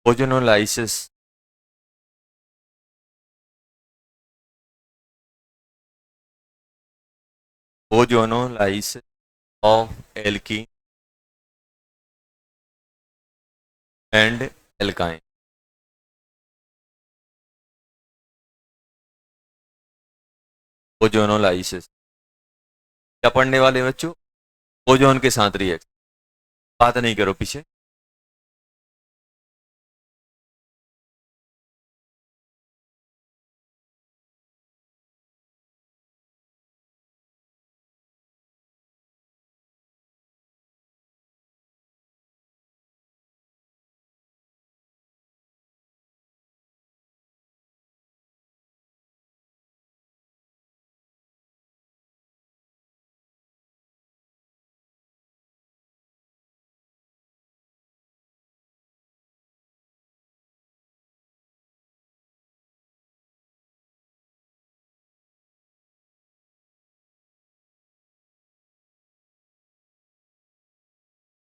Ozonolysis ozonolysis of alkene and alkyne. Ozonolysis क्या पढ़ने वाले बच्चों? ओजोन के साथ रिएक्शन। बात नहीं करो पीछे।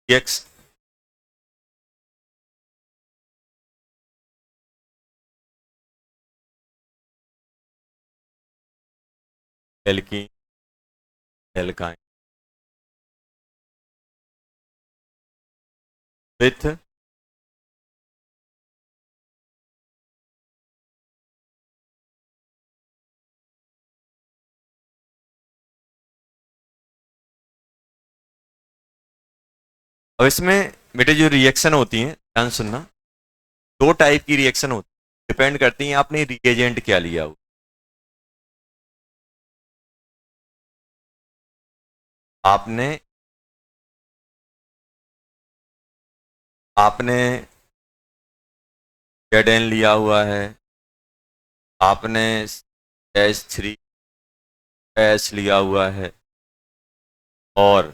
एक्स एल्कीन एल्काइन विथ अब इसमें बेटे जो रिएक्शन होती है ध्यान सुनना। दो टाइप की रिएक्शन होती है, डिपेंड करती है आपने रिएजेंट क्या लिया हो। आपने आपने जेडेन लिया हुआ है, आपने H3S लिया हुआ है, और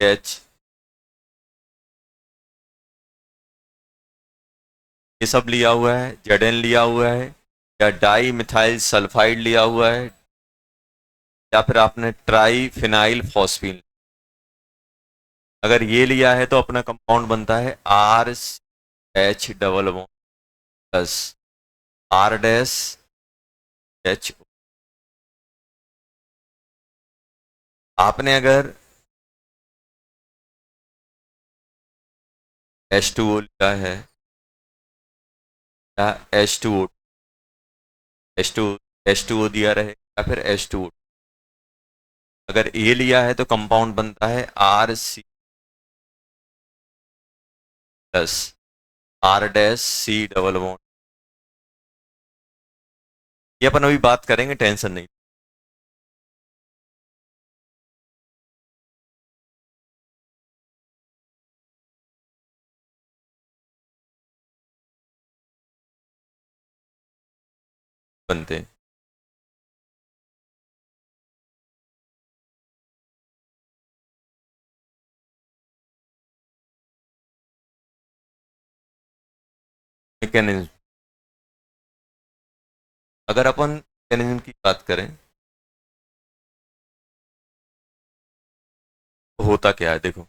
H ये सब लिया हुआ है, जेडेन लिया हुआ है, या डाई मिथाइल सल्फाइड लिया हुआ है, या फिर आपने ट्राई फिनाइल फॉस्फीन। अगर ये लिया है तो अपना कंपाउंड बनता है RH प्लस R-H। आपने अगर H2O लिया है, या H2 H2O दिया रहे, या फिर H2O। अगर ए लिया है तो कंपाउंड बनता है RC प्लस R-C। ये अपन अभी बात करेंगे, टेंशन नहीं। बनते हैं मैकेनिज्म। अगर अपन मैकेनिज्म की बात करें तो होता क्या है देखो।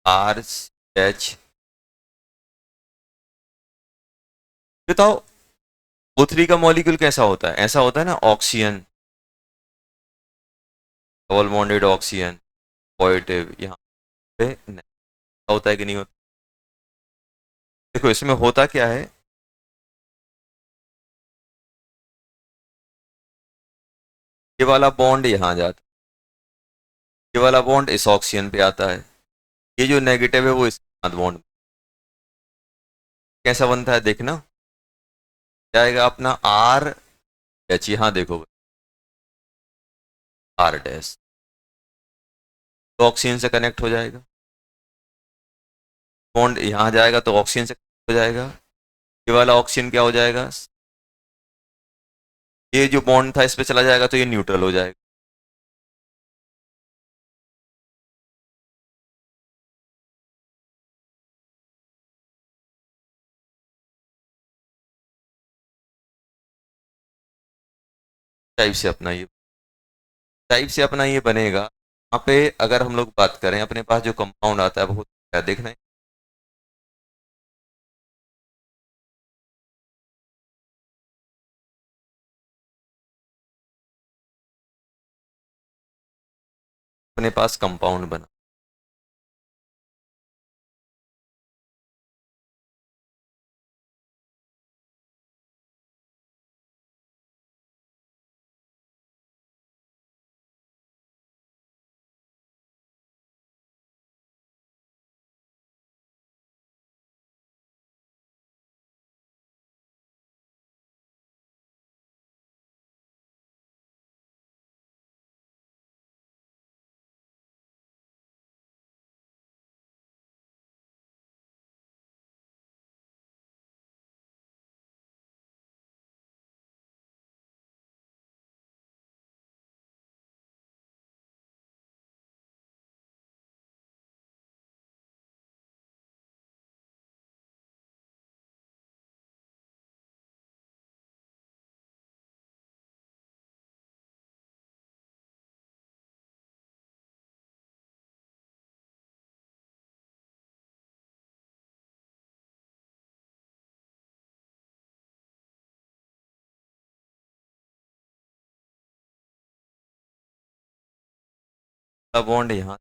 RH बताओ, O3 का मॉलिक्यूल कैसा होता है? ऐसा होता है ना, oxygen, double bonded oxygen, positive. यहाँ पे नहीं होता है कि नहीं होता? देखो इसमें होता क्या है, ये वाला बॉन्ड यहाँ जाता है, ये वाला बॉन्ड इस ऑक्सीजन पे आता है, ये जो नेगेटिव है वो इस साथ बॉन्ड कैसा बनता है देखना। जाएगा अपना RH, यहाँ देखो R-, तो ऑक्सीजन से कनेक्ट हो जाएगा। बॉन्ड यहाँ जाएगा तो ऑक्सीजन से कनेक्ट हो जाएगा। ये वाला ऑक्सीजन क्या हो जाएगा, ये जो बॉन्ड था इस पे चला जाएगा तो ये न्यूट्रल हो जाएगा। टाइप से अपना ये बनेगा। यहाँ पे अगर हम लोग बात करें अपने पास जो कंपाउंड आता है वो क्या देखना है, अपने पास कंपाउंड बना, बॉन्ड यहाँ,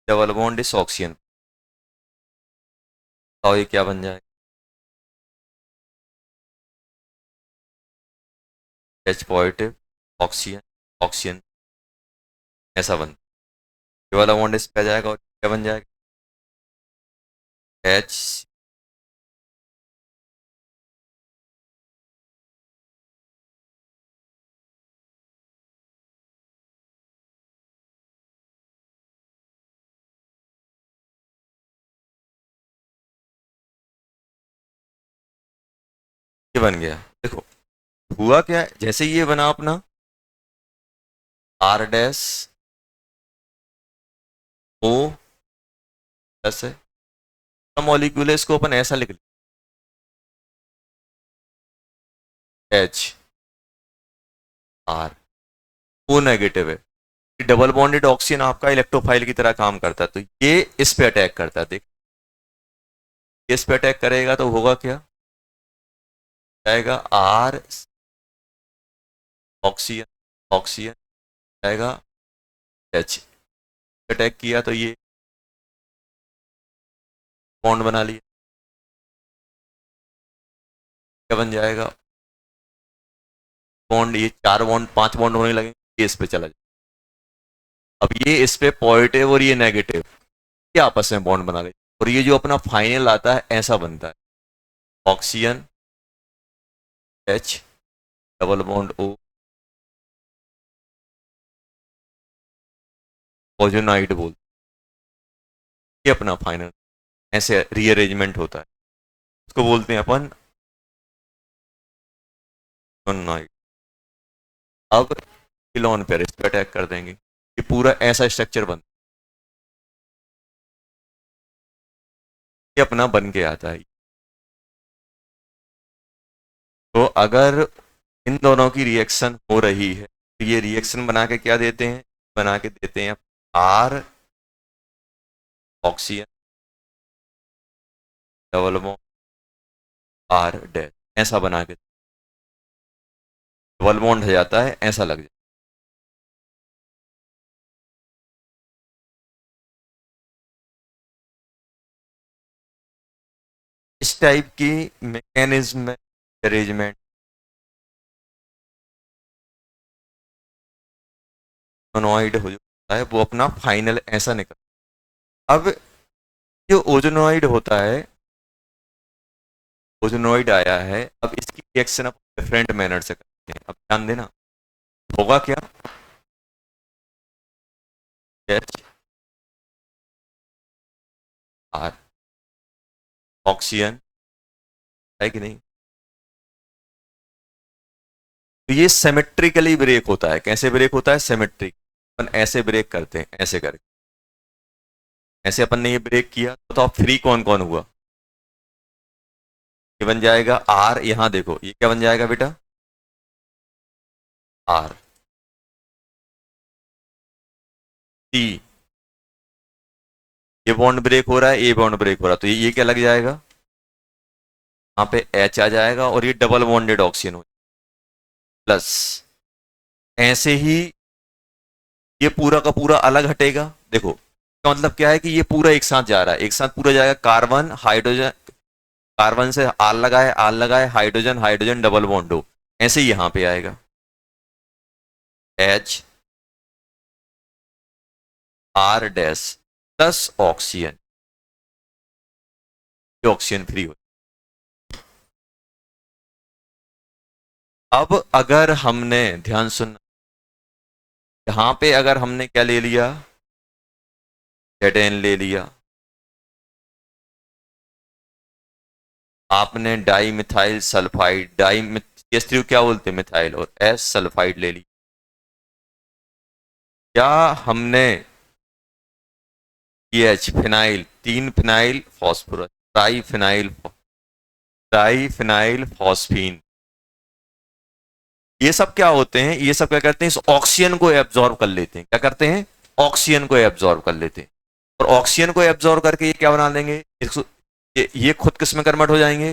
डबल बॉन्ड इस ऑक्सीजन, और ये क्या बन जाएगा, एच पॉजिटिव, ऑक्सीजन, ऑक्सीजन, ऐसा बन, ये वाला बॉन्ड इस पे आ जाएगा और क्या बन जाएगा, एच, ये बन गया। देखो हुआ क्या है, जैसे ये बना अपना आर डैश ओ प्लस है, मॉलिक्यूल है, इसको अपन ऐसा लिख एच आर, ओ नेगेटिव है, डबल बॉन्डेड ऑक्सीजन आपका इलेक्ट्रोफाइल की तरह काम करता है, तो ये इस पे अटैक करता है, देख इस पे अटैक करेगा तो होगा क्या, आएगा आर ऑक्सीजन, ऑक्सीजन आएगा एच, अटैक किया तो ये बॉन्ड बना लिया, क्या बन जाएगा, बॉन्ड, ये चार बॉन्ड पांच बॉन्ड होने लगे, ये इस पे चला जाए, अब ये इस पे पॉजिटिव और ये नेगेटिव, ये आपस में बॉन्ड बना ले, और ये जो अपना फाइनल आता है ऐसा बनता है, oxygen H, double bond O, ozonide बोल, ये अपना फाइनल ऐसे रीअरेंजमेंट होता है, उसको बोलते हैं अपन ओजोनाइड। अब इलॉन पेयर इस पे अटैक कर देंगे, ये पूरा ऐसा स्ट्रक्चर बन, ये अपना बन के आता है। तो अगर इन दोनों की रिएक्शन हो रही है तो ये रिएक्शन बना के क्या देते हैं, बना के देते हैं R oxygen, double bond R dash, ऐसा बना के डबल बॉन्ड हो जाता है, ऐसा लग जाता है। इस टाइप की मैकेनिज्म में अरेंजमेंट ओजोनॉइड हो जाता है, वो अपना फाइनल ऐसा निकल, अब जो ओजोनॉइड होता है, ओजोनॉइड आया है, अब इसकी रिएक्शन आप डिफरेंट मैनर से करते हैं, अब ध्यान देना होगा क्या, एच आर, ऑक्सीजन, है कि नहीं, तो ये सिमेट्रिकली ब्रेक होता है, कैसे ब्रेक होता है, सिमेट्रिक, अपन ऐसे ब्रेक करते हैं ऐसे करके, ऐसे अपन ने ये ब्रेक किया तो अब फ्री कौन कौन हुआ, ये बन जाएगा आर, यहां देखो ये क्या बन जाएगा बेटा, आर, टी, ये बॉन्ड ब्रेक हो रहा है, ये बॉन्ड ब्रेक हो रहा है, तो ये क्या लग जाएगा, यहाँ पे एच आ जाएगा और ये डबल बॉन्डेड ऑक्सीजन हो, प्लस ऐसे ही ये पूरा का पूरा अलग हटेगा। देखो इसका मतलब क्या है कि ये पूरा एक साथ जा रहा है, एक साथ पूरा जाएगा, कार्बन हाइड्रोजन, कार्बन से आल लगाए हाइड्रोजन हाइड्रोजन डबल बॉन्ड हो, ऐसे ही यहां पे आएगा H R dash plus oxygen, oxygen free हो। अब अगर हमने ध्यान सुनना, यहां पे अगर हमने क्या ले लिया, जेडेन ले लिया, आपने डाई मिथाइल सल्फाइड, डाई क्या बोलते हैं मिथाइल, और एस सल्फाइड ले ली, क्या हमने पीएच फिनाइल, तीन phenyl phosphorus, try phenyl phosphine, ये सब क्या होते हैं, ये सब क्या करते हैं, इस ऑक्सीजन को एब्जॉर्ब कर लेते हैं, क्या करते हैं, ऑक्सीजन को एब्जॉर्ब कर लेते हैं, और ऑक्सीजन को एब्जॉर्ब करके ये क्या बना देंगे, ये खुद किस में कन्वर्ट हो जाएंगे,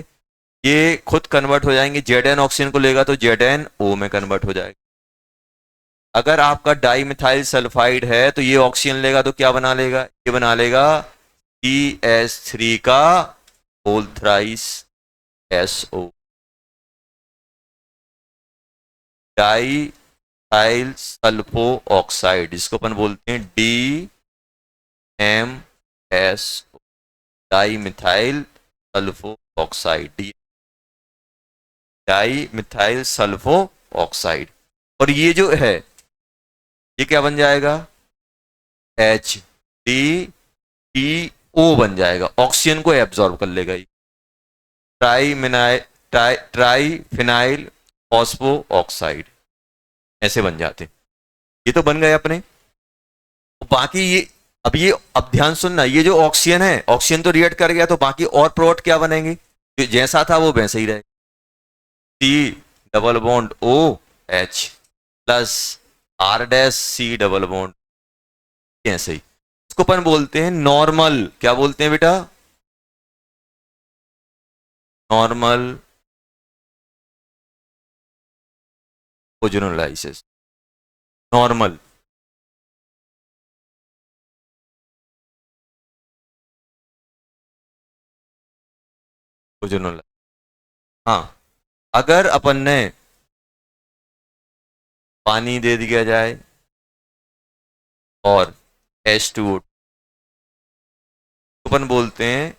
ये खुद कन्वर्ट हो जाएंगे, जेड ऑक्सीजन को लेगा तो जेड ओ में कन्वर्ट हो जाएगा। अगर आपका डाई मिथाइल सल्फाइड है तो ये ऑक्सीजन लेगा तो क्या बना लेगा, ये बना लेगा CH3 का होल thrice SO, di methyl sulpho oxide, जिसको अपन बोलते हैं DMSO, di methyl sulpho oxide, di methyl sulpho oxide, और ये जो है ये क्या बन जाएगा, HDPO बन जाएगा, ऑक्सीजन को एब्जॉर्ब कर लेगा ये, ट्राई फिनाइल फॉस्फो ऑक्साइड, ऐसे बन जाते, ये तो बन गए अपने। बाकी ये, अब ध्यान सुनना, ये जो ऑक्सीजन है, ऑक्सीजन तो रिएक्ट कर गया, तो बाकी और प्रोडक्ट क्या बनेंगे, जो जैसा था वो वैसे ही रहे, C double bond O H plus R dash C double bond, ऐसे ही, इसको अपन बोलते हैं नॉर्मल, क्या बोलते हैं बेटा, नॉर्मल ओजोनोलाइसिस, नॉर्मल, ओजोनोलाइसिस। हाँ, अगर अपन ने पानी दे दिया जाए और H2O, अपन बोलते हैं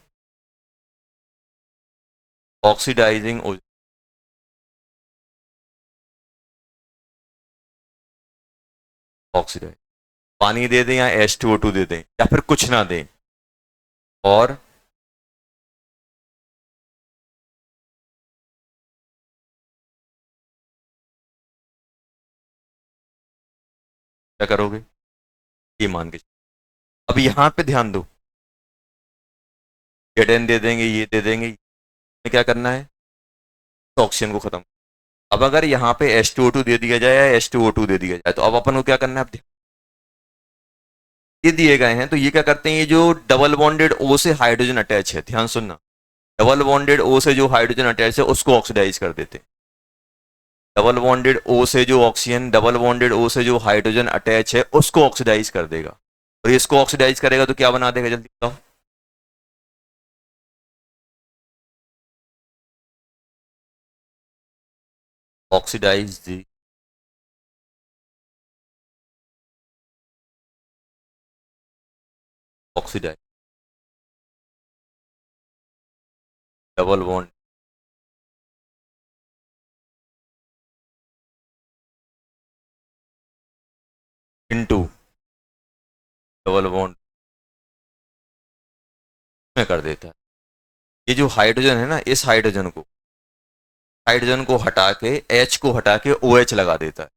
ऑक्सीडाइजिंग, ऑक्सीडाइज, पानी दे दें या H2O2 दे दें या फिर कुछ ना दें, और क्या करोगे, ये मान के, अब यहां पे ध्यान दो, जेडेन दे देंगे, ये दे देंगे, क्या करना है, ऑक्सीजन को खत्म। अब अगर यहाँ पे H2O2 दे दिया जाए या H2O2 दे दिया जाए, तो अब अपन को क्या करना है, ये दिए गए हैं, तो ये क्या करते हैं, ये जो डबल बॉन्डेड O से हाइड्रोजन अटैच है, ध्यान सुनना, डबल बॉन्डेड O से जो हाइड्रोजन अटैच है उसको ऑक्सीडाइज कर देते हैं, डबल बॉन्डेड O से जो ऑक्सीजन, डबल बॉन्डेड O से जो हाइड्रोजन अटैच है उसको ऑक्सीडाइज कर देगा, और इसको ऑक्सीडाइज करेगा तो क्या बना देगा, जल्दी बताओ, ऑक्सीडाइज दी, oxidize, double bond into double bond में कर देता है, ये जो हाइड्रोजन है ना, इस हाइड्रोजन को हटा के, H को हटा के OH लगा देता है।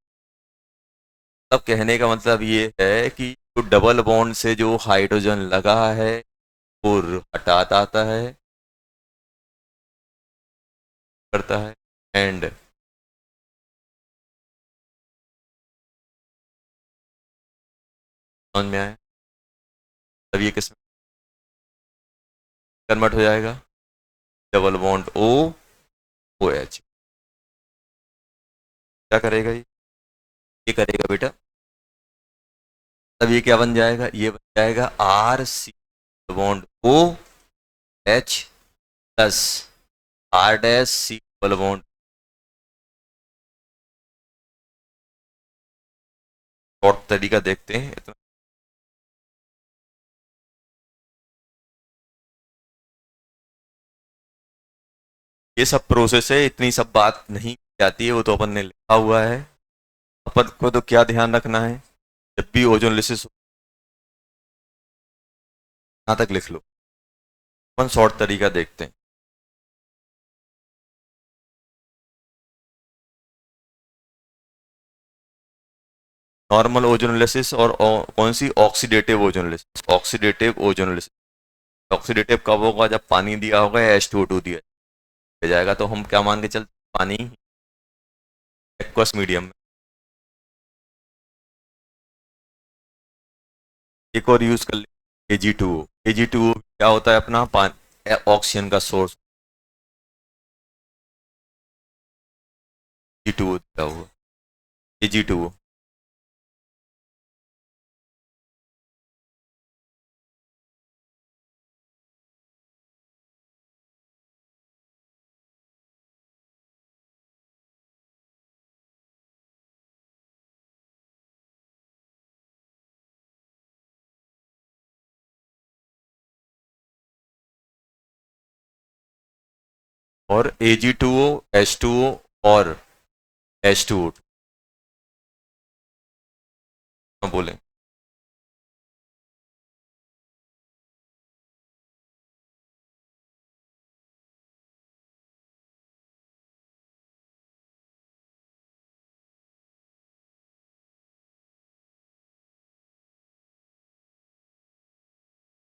तब कहने का मतलब ये है कि जो डबल बॉन्ड से जो हाइड्रोजन लगा है वो हटाता आता है, करता है, एंड समझ में आया? तब ये किस में कन्वर्ट हो जाएगा? Double bond O O H. क्या करेगा ये करेगा बेटा, तब ये क्या बन जाएगा? ये बन जाएगा R C bond O H plus R dash C double bond. Short तरीका देखते हैं इतना। ये सब प्रोसेस है, इतनी सब बात नहीं की जाती है, वो तो अपन ने लिखा हुआ है। अपन को तो क्या ध्यान रखना है, जब भी ओजोन लिसिस यहाँ तक लिख लो। अपन शॉर्ट तरीका देखते हैं। नॉर्मल ओजोनोलिसिस और कौन सी oxidative ozonolysis? Oxidative ozonolysis. Oxidative कब होगा? जब पानी दिया होगा या H2O2 दिया जाएगा, तो हम क्या मान के चलते? पानी एक्वस मीडियम में। एक और यूज कर ले Ag2O। Ag2O क्या होता है अपना? पानी ऑक्सीजन का सोर्स। Ag2O दिया हुआ Ag2O। और Ag2O H2O और H2O2 बोले।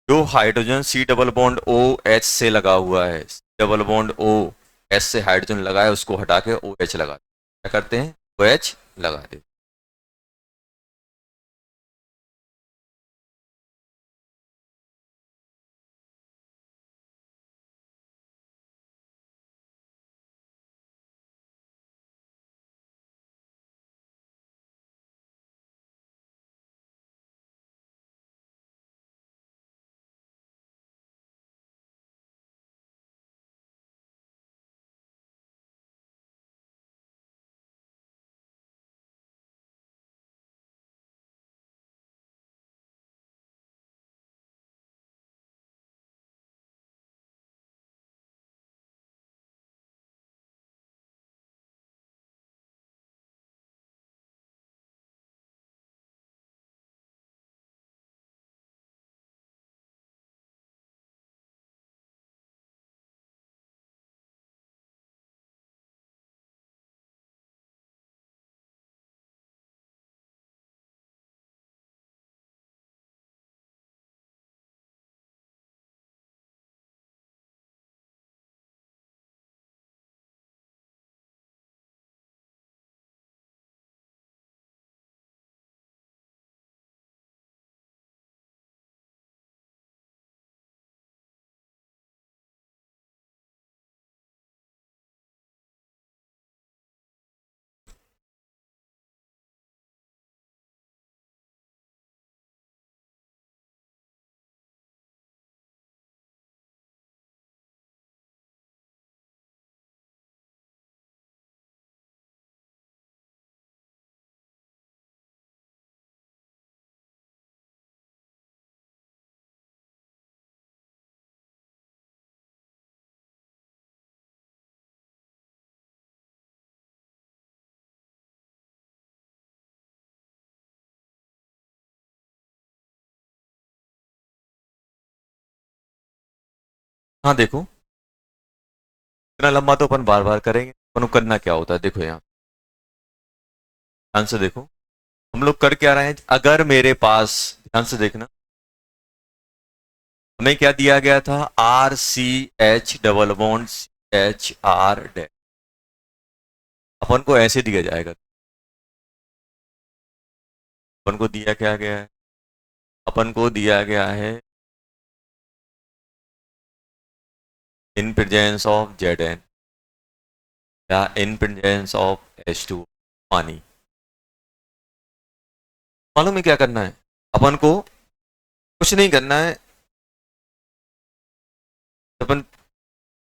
जो hydrogen C double bond O H से लगा हुआ है, C double bond O H से हाइड्रोजन लगा है, उसको हटा के ओ एच लगा, क्या करते हैं? ओ एच लगा दे। हाँ देखो, इतना लंबा तो अपन बार बार करेंगे। अपन को करना क्या होता है, देखो यहाँ ध्यान से देखो, हम लोग कर क्या रहे हैं? अगर मेरे पास, ध्यान से देखना, हमें क्या दिया गया था? R C H double bond H R dash. अपन को ऐसे दिया जाएगा। अपन को दिया क्या गया है? अपन को दिया गया है इन प्रेजेंस ऑफ Zn या इन प्रेजेंस ऑफ H2 पानी। मालूम है क्या करना है अपन को? कुछ नहीं करना है। अपन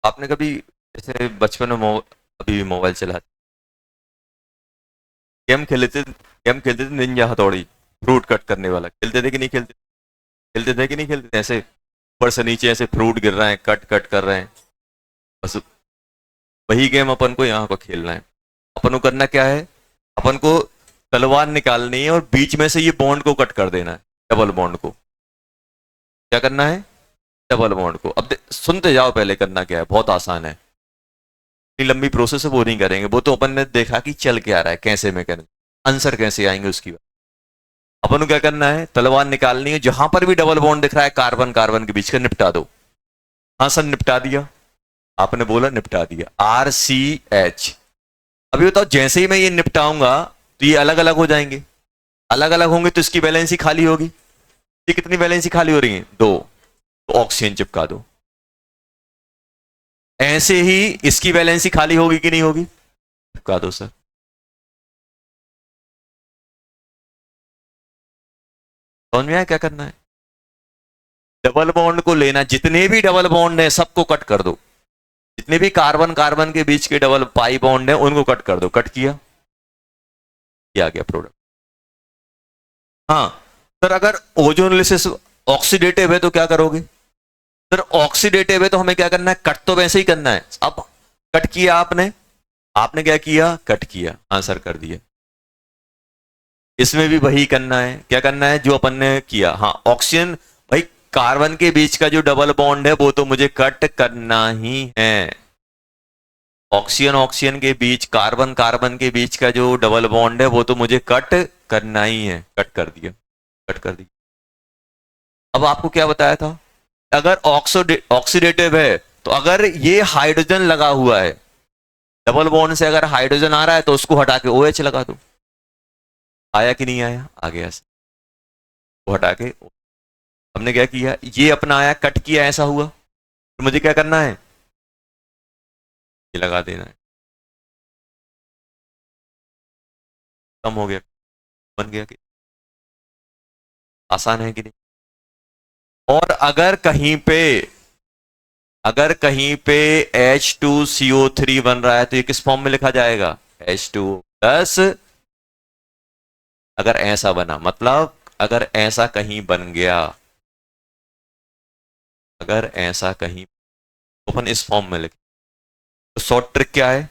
आपने कभी जैसे बचपन में अभी भी मोबाइल चलाते गेम खेलते थे निंजा हथौड़ी, फ्रूट कट करने वाला, खेलते थे कि नहीं खेलते? खेलते थे कि नहीं खेलते थे? ऐसे ऊपर से नीचे ऐसे फ्रूट गिर रहा है, कट कट कर रहे हैं, बस वही गेम अपन को यहाँ को खेलना है। अपन को करना क्या है? अपन को तलवार निकालनी है और बीच में से ये बॉन्ड को कट कर देना है, डबल बॉन्ड को। क्या करना है? डबल बॉन्ड को। अब सुनते जाओ पहले करना क्या है, बहुत आसान है। इतनी लंबी प्रोसेस है वो नहीं करेंगे, वो तो अपन ने देखा कि चल के आ रहा है, कैसे में करेंगे, आंसर कैसे आएंगे उसकी बात। अपन को क्या करना है? तलवार निकालनी है, जहां पर भी डबल बॉन्ड दिख रहा है कार्बन कार्बन के बीच का निपटा दो। हाँ सर निपटा दिया, आपने बोला निपटा दिया, RCH। अभी बताओ जैसे ही मैं ये निपटाऊंगा तो ये अलग अलग हो जाएंगे, अलग अलग होंगे तो इसकी वैलेंसी खाली होगी। ये कितनी वैलेंसी खाली हो रही है? 2, तो ऑक्सीजन चिपका दो। ऐसे ही इसकी वैलेंसी खाली होगी कि नहीं होगी? चिपका दो सर। समझ में आया क्या करना है? डबल बॉन्ड को लेना, जितने भी डबल बॉन्ड है सबको कट कर दो, जितने भी कार्बन कार्बन के बीच के डबल पाई बॉन्ड है उनको कट कर दो। कट किया, ये आ गया प्रोडक्ट। हाँ सर, अगर ओजोनलिसिस ऑक्सीडेटिव है तो क्या करोगे? सर ऑक्सीडेटिव है तो हमें क्या करना है? कट तो वैसे ही करना है। अब कट किया आपने, आपने क्या किया? कट किया, आंसर कर दिया। इसमें भी वही करना है। क्या करना है जो अपन ने किया? हाँ ऑक्सीजन, भाई कार्बन के बीच का जो डबल बॉन्ड है वो तो मुझे कट करना ही है। ऑक्सीजन ऑक्सीजन के बीच, कार्बन कार्बन के बीच का जो डबल बॉन्ड है वो तो मुझे कट करना ही है। कट कर दिया, कट कर दिया। अब आपको क्या बताया था? अगर ऑक्सीडेटिव है तो अगर ये हाइड्रोजन लगा हुआ है, डबल बॉन्ड से अगर हाइड्रोजन आ रहा है तो उसको हटा के OH लगा दो। आया कि नहीं आया? आ गया। वो हटा के हमने क्या किया? ये अपना आया, कट किया, ऐसा हुआ, तो मुझे क्या करना है? ये लगा देना है। कम हो गया, बन गया कि आसान है कि नहीं? और अगर कहीं पे H2CO3 बन रहा है तो ये किस फॉर्म में लिखा जाएगा? H2 plus. अगर ऐसा बना, मतलब अगर ऐसा कहीं बन गया, अगर ऐसा कहीं, तो अपन इस फॉर्म में लिख। तो शॉर्ट ट्रिक क्या है?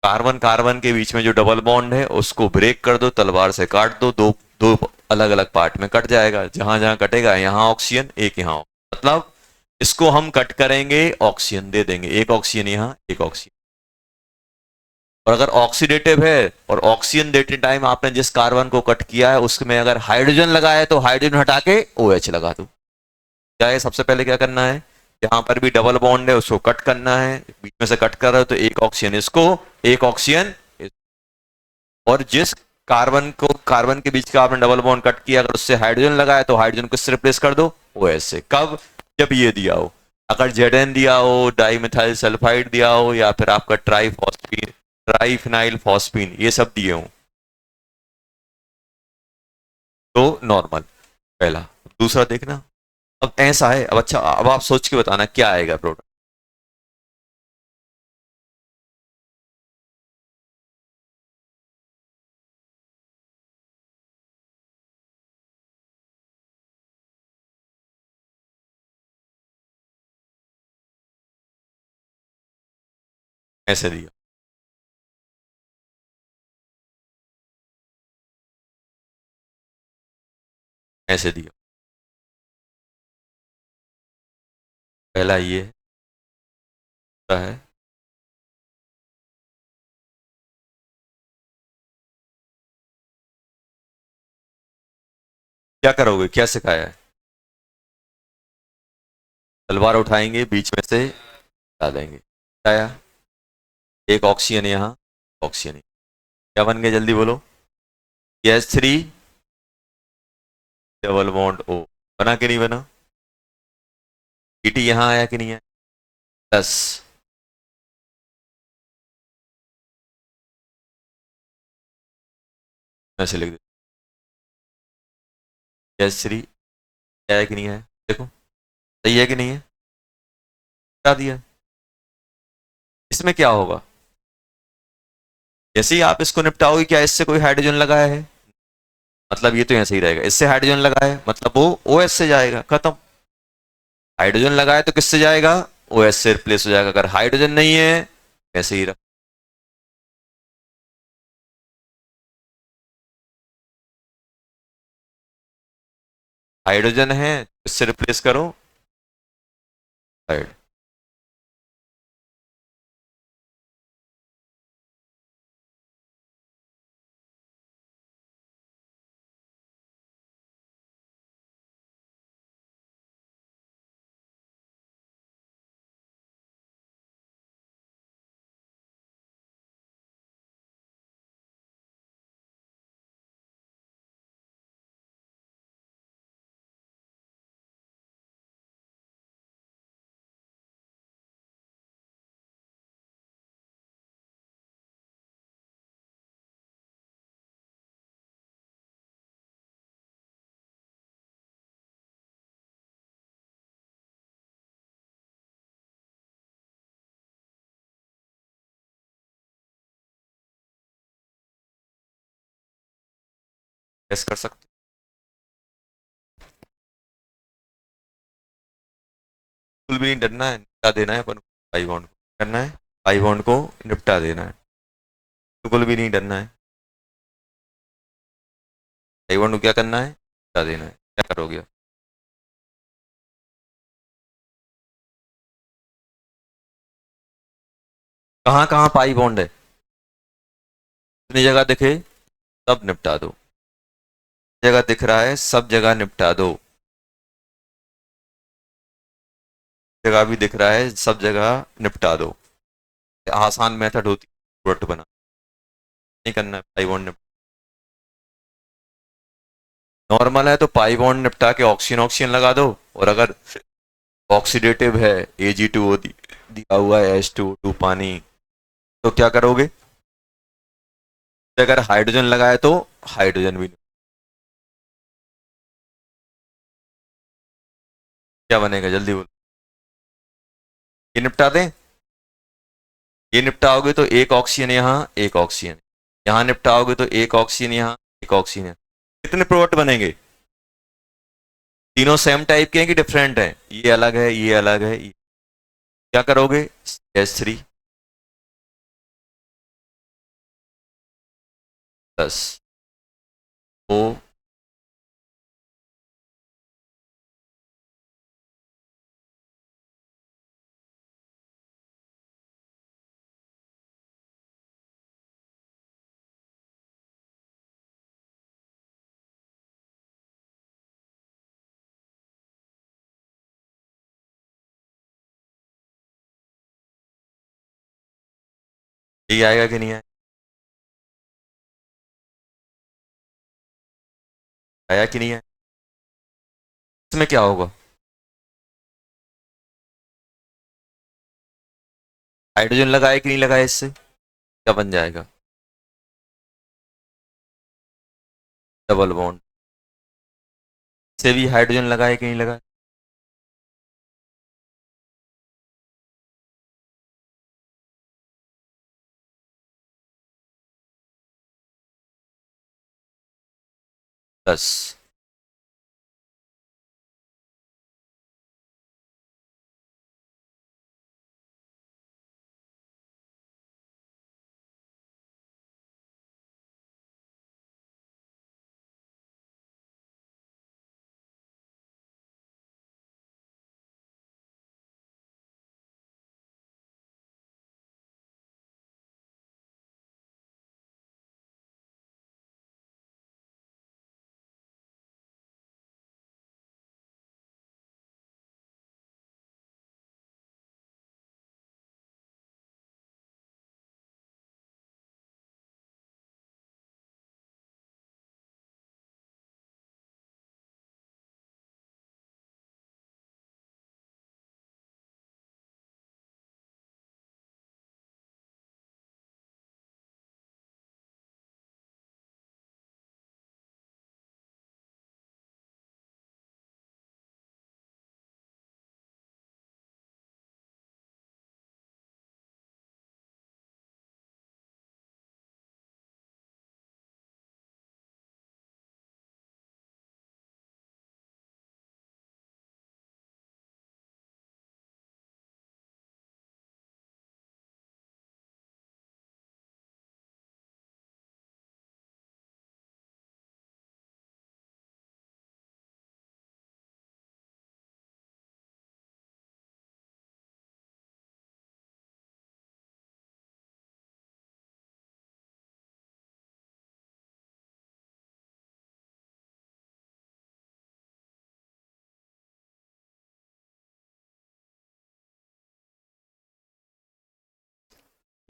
कार्बन कार्बन के बीच में जो डबल बॉन्ड है उसको ब्रेक कर दो, तलवार से काट दो, दो दो अलग अलग पार्ट में कट जाएगा। जहां जहां कटेगा यहां ऑक्सीजन, एक यहां, मतलब इसको हम कट करेंगे, ऑक्सीजन दे देंगे, एक ऑक्सीजन यहां, एक ऑक्सीजन। और अगर ऑक्सीडेटिव है और ऑक्सीजन देते टाइम आपने जिस कार्बन को कट किया है उसमें अगर हाइड्रोजन लगा है तो हाइड्रोजन हटा के OH लगा दो। क्या है? सबसे पहले क्या करना है? जहां पर भी डबल बॉन्ड है उसको कट करना है, बीच में से कट कर रहे हो तो एक ऑक्सीजन इसको, एक ऑक्सीजन। और जिस कार्बन को, कार्बन के बीच का आपने डबल बॉन्ड कट किया, अगर उससे हाइड्रोजन लगा है तो हाइड्रोजन को इससे रिप्लेस कर दो OH से। कब? जब ये दिया हो, अगर Zn दिया हो, डाई मिथाइल सल्फाइड दिया हो, या फिर आपका ट्राईफॉस्फीन, ट्राईफिनाइल फॉस्फीन, ये सब दिए हो तो नॉर्मल। पहला। दूसरा देखना, अब ऐसा है, अब अच्छा, अब आप सोच के बताना क्या आएगा प्रोडक्ट। ऐसे दिया, ऐसे दिया, पहला ये है। क्या करोगे? क्या सिखाया है? तलवार उठाएंगे, बीच में से डालेंगे, आया एक ऑक्सीजन यहाँ, ऑक्सीजन। क्या बन गया जल्दी बोलो? गैस 3, डबल बॉन्ड ओ, बना कि नहीं बना? ईटी यहां आया कि नहीं आया? 10, ऐसे लिख दे, गैस 3 आया कि नहीं आया? देखो सही है कि नहीं है? बता दिया। इसमें क्या होगा, जैसे ही आप इसको निपटाओगे, क्या इससे कोई हाइड्रोजन लगाया है? मतलब ये तो ऐसे ही रहेगा, इससे हाइड्रोजन लगाया है मतलब वो ओएस से जाएगा, खत्म। हाइड्रोजन लगाए तो किससे जाएगा? ओएस से रिप्लेस हो जाएगा। अगर हाइड्रोजन नहीं है, ऐसे ही रख, हाइड्रोजन है इससे रिप्लेस करो हाइड। ऐसे कर सकते, बिल्कुल भी नहीं डरना है, निपटा देना है अपन को, पाई बॉन्ड को करना है, पाई बॉन्ड को निपटा देना है, बिल्कुल भी नहीं डरना है। पाई बॉन्ड को क्या करना है? निपटा देना है। क्या करोगे? कहाँ कहाँ पाई बॉन्ड है, जितनी जगह दिखे सब निपटा दो, जगह दिख रहा है सब जगह निपटा दो, जगह भी दिख रहा है सब जगह निपटा दो। आसान मेथड होती है प्रोडक्ट बना, नहीं करना है पाई बॉन्ड। नॉर्मल है तो पाई बॉन्ड निपटा के ऑक्सीजन ऑक्सीजन लगा दो, और अगर ऑक्सीडेटिव है, Ag2O दिया हुआ है, H2O2 पानी, तो क्या करोगे? अगर हाइड्रोजन लगाए तो हाइड्रोजन भी, क्या बनेगा जल्दी बोलो? ये निपटा दें? ये निपटाओगे तो एक ऑक्सीजन यहाँ, एक ऑक्सीजन यहाँ, निपटाओगे तो एक ऑक्सीजन यहाँ, एक ऑक्सीजन यहाँ। कितने प्रोडक्ट बनेंगे? तीनों सेम टाइप के हैं कि डिफरेंट हैं? ये अलग है, ये अलग है, ये। क्या करोगे? H3 प्लस ओ, ये आएगा कि नहीं आएगा? आया कि नहीं आया? इसमें क्या होगा? हाइड्रोजन लगाए कि नहीं लगाए, इससे क्या बन जाएगा? Double bond. से भी हाइड्रोजन लगाए कि नहीं लगाए? प्लस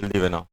जल्दी बनाओ।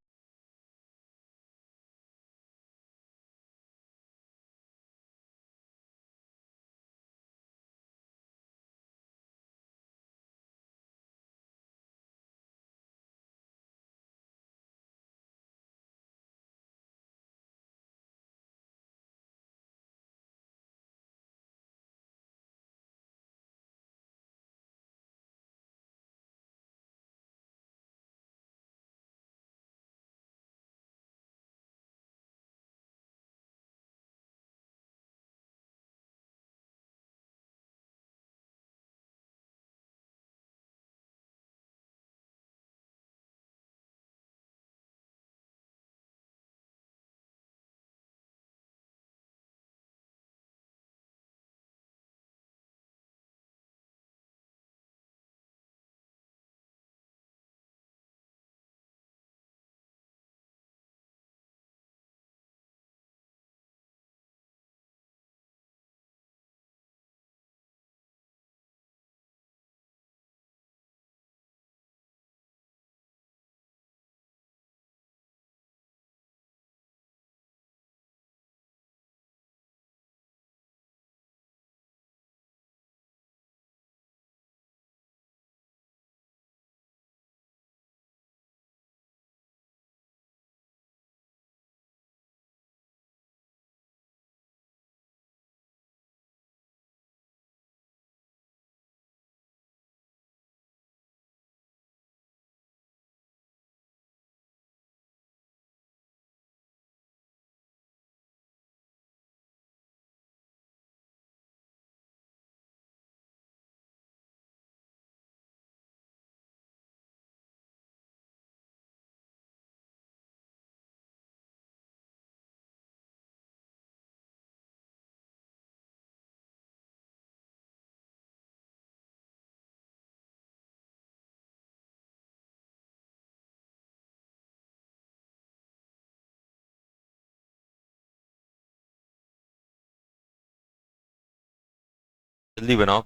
जल्दी बनाओ,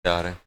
तैयार है।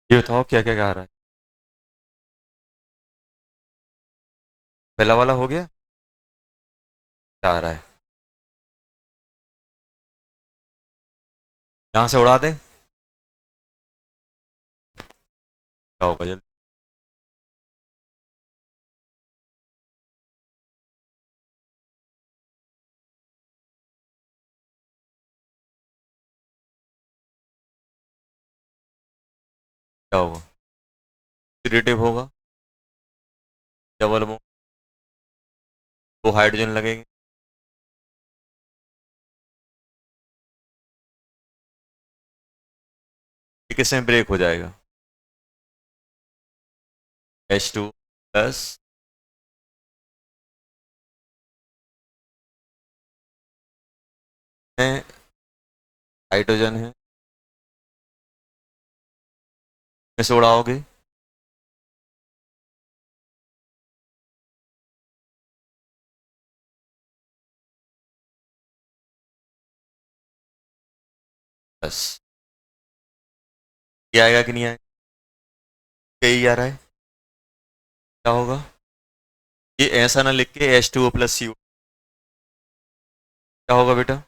ये बताओ क्या क्या आ रहा है। पहला वाला हो गया, क्या आ रहा है? यहाँ से उड़ा दे, क्या होगा जल्दी? क्या होगा? ऑक्सीडेटिव होगा, डबल बॉन्ड, दो हाइड्रोजन लगेंगे। ये किसमें ब्रेक हो जाएगा? H2 प्लस, में हाइड्रोजन है, में से उड़ाओगे, बस। ये आएगा कि नहीं आएगा? यही आ रहा है, क्या होगा? ये ऐसा ना लिख के H2O+CO, क्या होगा बेटा?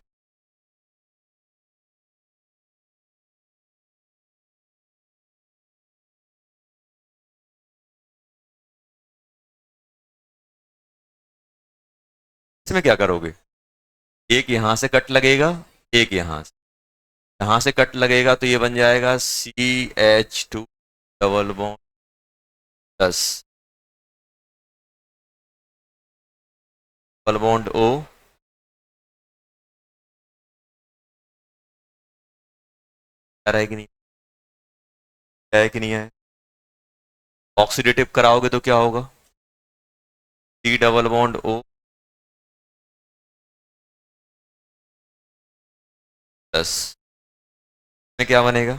इसमें क्या करोगे? एक यहां से कट लगेगा, एक यहां से कट लगेगा, तो ये बन जाएगा CH2 double bond 10, double bond O, आ रहा है कि नहीं? है कि नहीं है? ऑक्सीडेटिव कराओगे तो क्या होगा? C डबल बॉन्ड O 10, में क्या बनेगा?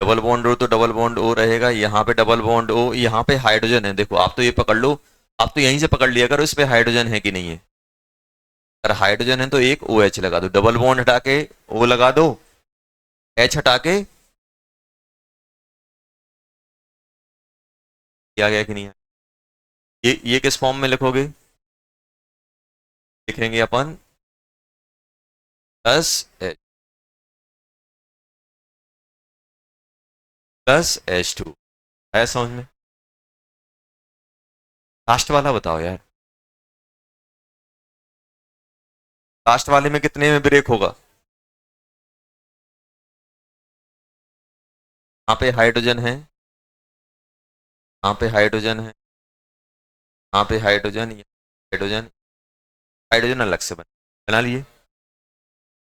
डबल बॉन्ड O तो डबल बॉन्ड O रहेगा, यहाँ पे डबल बॉन्ड O, यहाँ पे हाइड्रोजन है, देखो आप तो ये पकड़ लो, आप तो यहीं से पकड़ लिया करो इस पे हाइड्रोजन है कि नहीं है। अगर हाइड्रोजन है तो एक OH लगा दो, डबल बॉन्ड हटा के O लगा दो, H हटा के, क्या गया कि नहीं है? ये किस फॉर्म में लिखोगे? लिखेंगे अपन 10H +H2, है समझ में? लास्ट वाला बताओ यार, लास्ट वाले में कितने में ब्रेक होगा? यहाँ पे हाइड्रोजन है, यहाँ पे हाइड्रोजन है, यहाँ पे हाइड्रोजन, ये हाइड्रोजन, हाइड्रोजन अलग से बना लिए।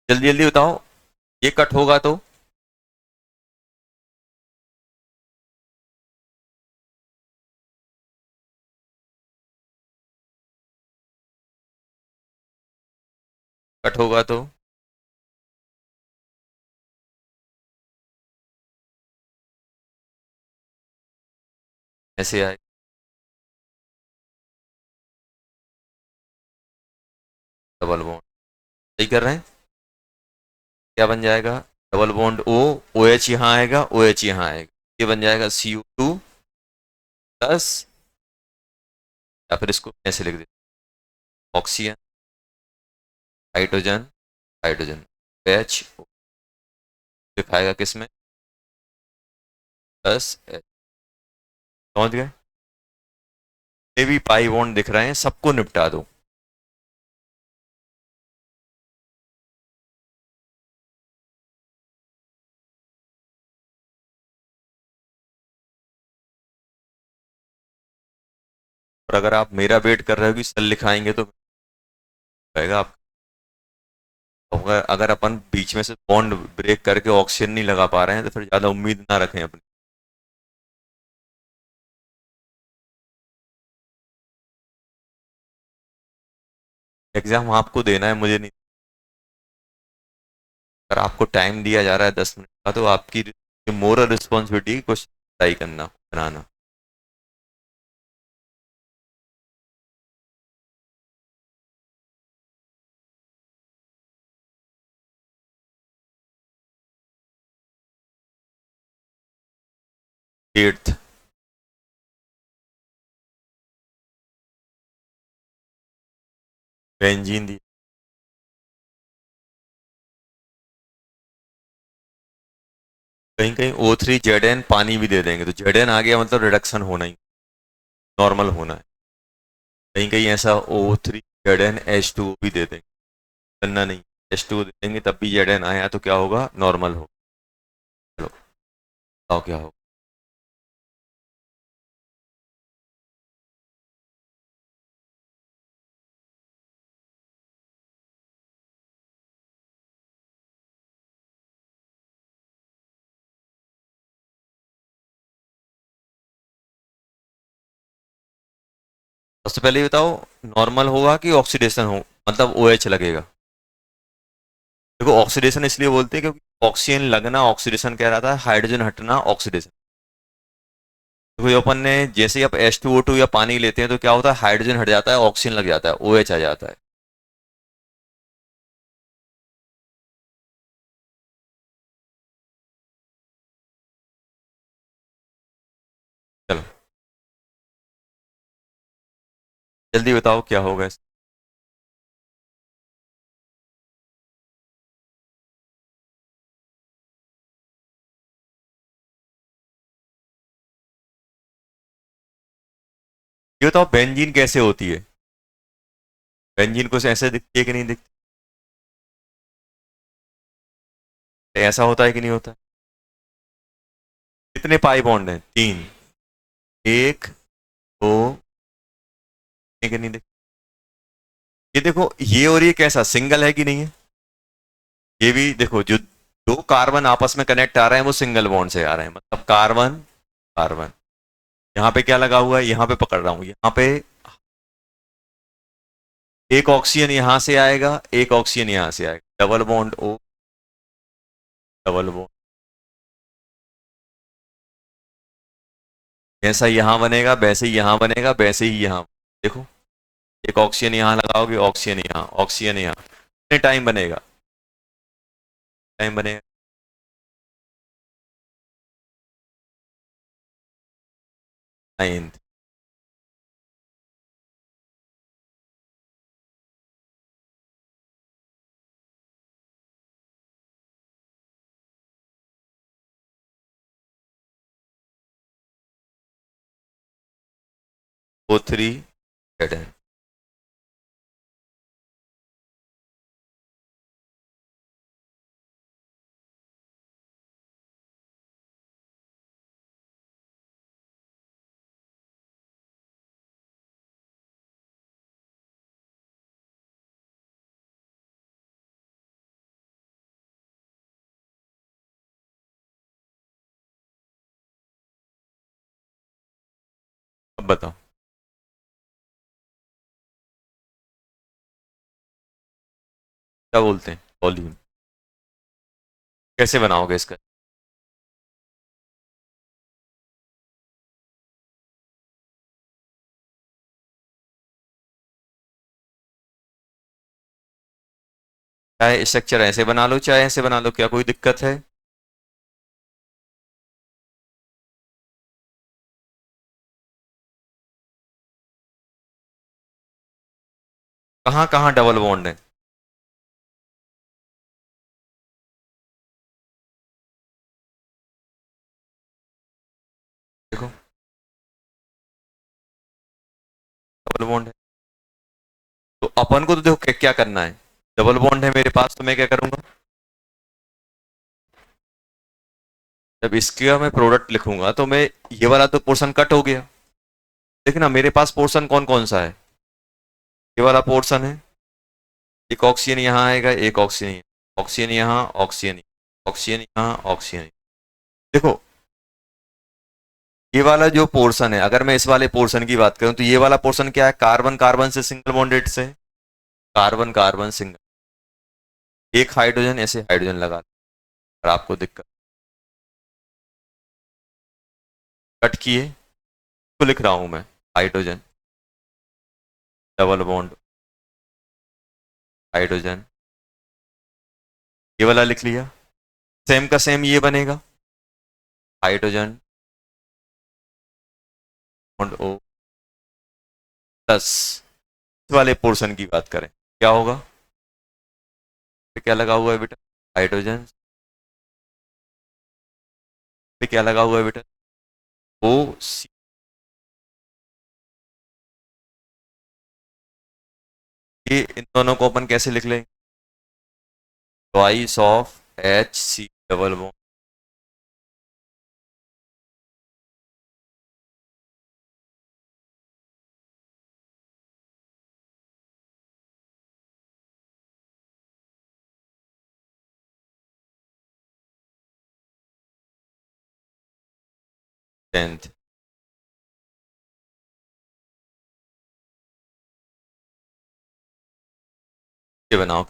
जल्दी जल्दी बताओ, ये कट होगा तो कट होगा तो ऐसे आए, डबल बॉन्ड, सही कर रहे हैं? क्या बन जाएगा? डबल बॉन्ड O, OH यहाँ आएगा, OH यहाँ आएगा, ये बन जाएगा Cu2+, या फिर इसको ऐसे लिख दे, ऑक्सीजन, हाइड्रोजन, हाइड्रोजन, H दिखाएगा किस में? +H, समझ गए? ये भी पाई बॉन्ड दिख रहे हैं, सबको निपटा दो। और अगर आप मेरा वेट कर रहे हो कि सर लिखाएंगे तो रहेगा आप, अगर अगर अपन बीच में से बॉन्ड ब्रेक करके ऑक्सीजन नहीं लगा पा रहे हैं तो फिर ज्यादा उम्मीद ना रखें अपनी। एग्जाम आपको देना है, मुझे नहीं। अगर आपको टाइम दिया जा रहा है 10 मिनट का, तो आपकी मोरल रिस्पॉन्सिबिलिटी कुछ ट्राई करना बनाना। 8th, बेंजीन दी, कहीं कहीं O3 Zn पानी भी दे देंगे, तो Zn आ गया मतलब रिडक्शन होना ही, नॉर्मल होना है। कहीं कहीं ऐसा O3 Zn H2O भी दे देंगे, करना नहीं, H2O दे देंगे तब भी Zn आया तो क्या होगा, नॉर्मल हो। चलो बताओ क्या होगा। सबसे पहले ये बताओ, नॉर्मल होगा कि ऑक्सीडेशन हो, मतलब OH लगेगा। देखो ऑक्सीडेशन इसलिए बोलते हैं क्योंकि ऑक्सीजन लगना ऑक्सीडेशन कह रहा था, हाइड्रोजन हटना ऑक्सीडेशन। देखो ये अपन ने जैसे ही आप H2O2 या पानी लेते हैं तो क्या होता है, हाइड्रोजन हट जाता है, ऑक्सीजन लग जाता है, OH आ जाता है। चलो जल्दी बताओ क्या होगा ये बताओ बेंजीन कैसे होती है, बेंजीन कुछ ऐसे दिखती है कि नहीं दिखती, ऐसा होता है कि नहीं होता। कितने पाई बॉन्ड हैं, 3, एक, दो, एक नहीं दिख, ये देखो ये और ये कैसा सिंगल है कि नहीं है, ये भी देखो जो दो कार्बन आपस में कनेक्ट आ रहे हैं वो सिंगल बॉन्ड से आ रहे हैं, मतलब कार्बन कार्बन। यहाँ पे क्या लगा हुआ है, यहाँ पे पकड़ रहा हूं, यहाँ पे एक ऑक्सीजन यहां से आएगा, एक ऑक्सीजन यहां से आएगा, double bond O, double bond, जैसा यहां बनेगा वैसे ही यहां बनेगा, वैसे ही यहां, देखो एक ऑक्सीजन यहां लगाओगे, ऑक्सीजन यहां, ऑक्सीजन यहां, कितने टाइम बनेगा, टाइम बनेगा 9th, O3 Zn। अब बताओ क्या बोलते हैं वॉल्यूम, कैसे बनाओगे इसका, चाहे स्ट्रक्चर ऐसे बना लो चाहे ऐसे बना लो, क्या कोई दिक्कत है। कहाँ कहाँ डबल बॉन्ड है, देखो डबल बॉन्ड है, तो अपन को तो देखो क्या क्या करना है, डबल बॉन्ड है मेरे पास तो मैं क्या करूंगा, जब इसका मैं प्रोडक्ट लिखूंगा तो मैं, ये वाला तो पोर्शन कट हो गया, देखना मेरे पास पोर्शन कौन कौन सा है, ये वाला पोर्शन है, एक ऑक्सीजन यहाँ आएगा, एक ऑक्सीजन यहाँ, ऑक्सीजन यहाँ, ऑक्सीजन, ऑक्सीजन यहाँ, ऑक्सीजन, देखो ये वाला जो पोर्शन है, अगर मैं इस वाले पोर्शन की बात करूं तो ये वाला पोर्शन क्या है, कार्बन कार्बन से सिंगल बॉन्डेड से, कार्बन कार्बन सिंगल, एक हाइड्रोजन ऐसे हाइड्रोजन लगा, और आपको दिक्कत, कट किए तो लिख रहा हूं मैं, हाइड्रोजन, डबल बॉन्ड, हाइड्रोजन, ये वाला लिख लिया, सेम का सेम ये बनेगा, हाइड्रोजन, बॉन्ड O प्लस इस वाले पोर्शन की बात करें क्या होगा? पे क्या लगा हुआ है बेटा? हाइड्रोजन पे क्या लगा हुआ है बेटा? O C। ये इन दोनों को अपन कैसे लिख लेंगे? Twice of HC double bond tenth. ये बनाओ।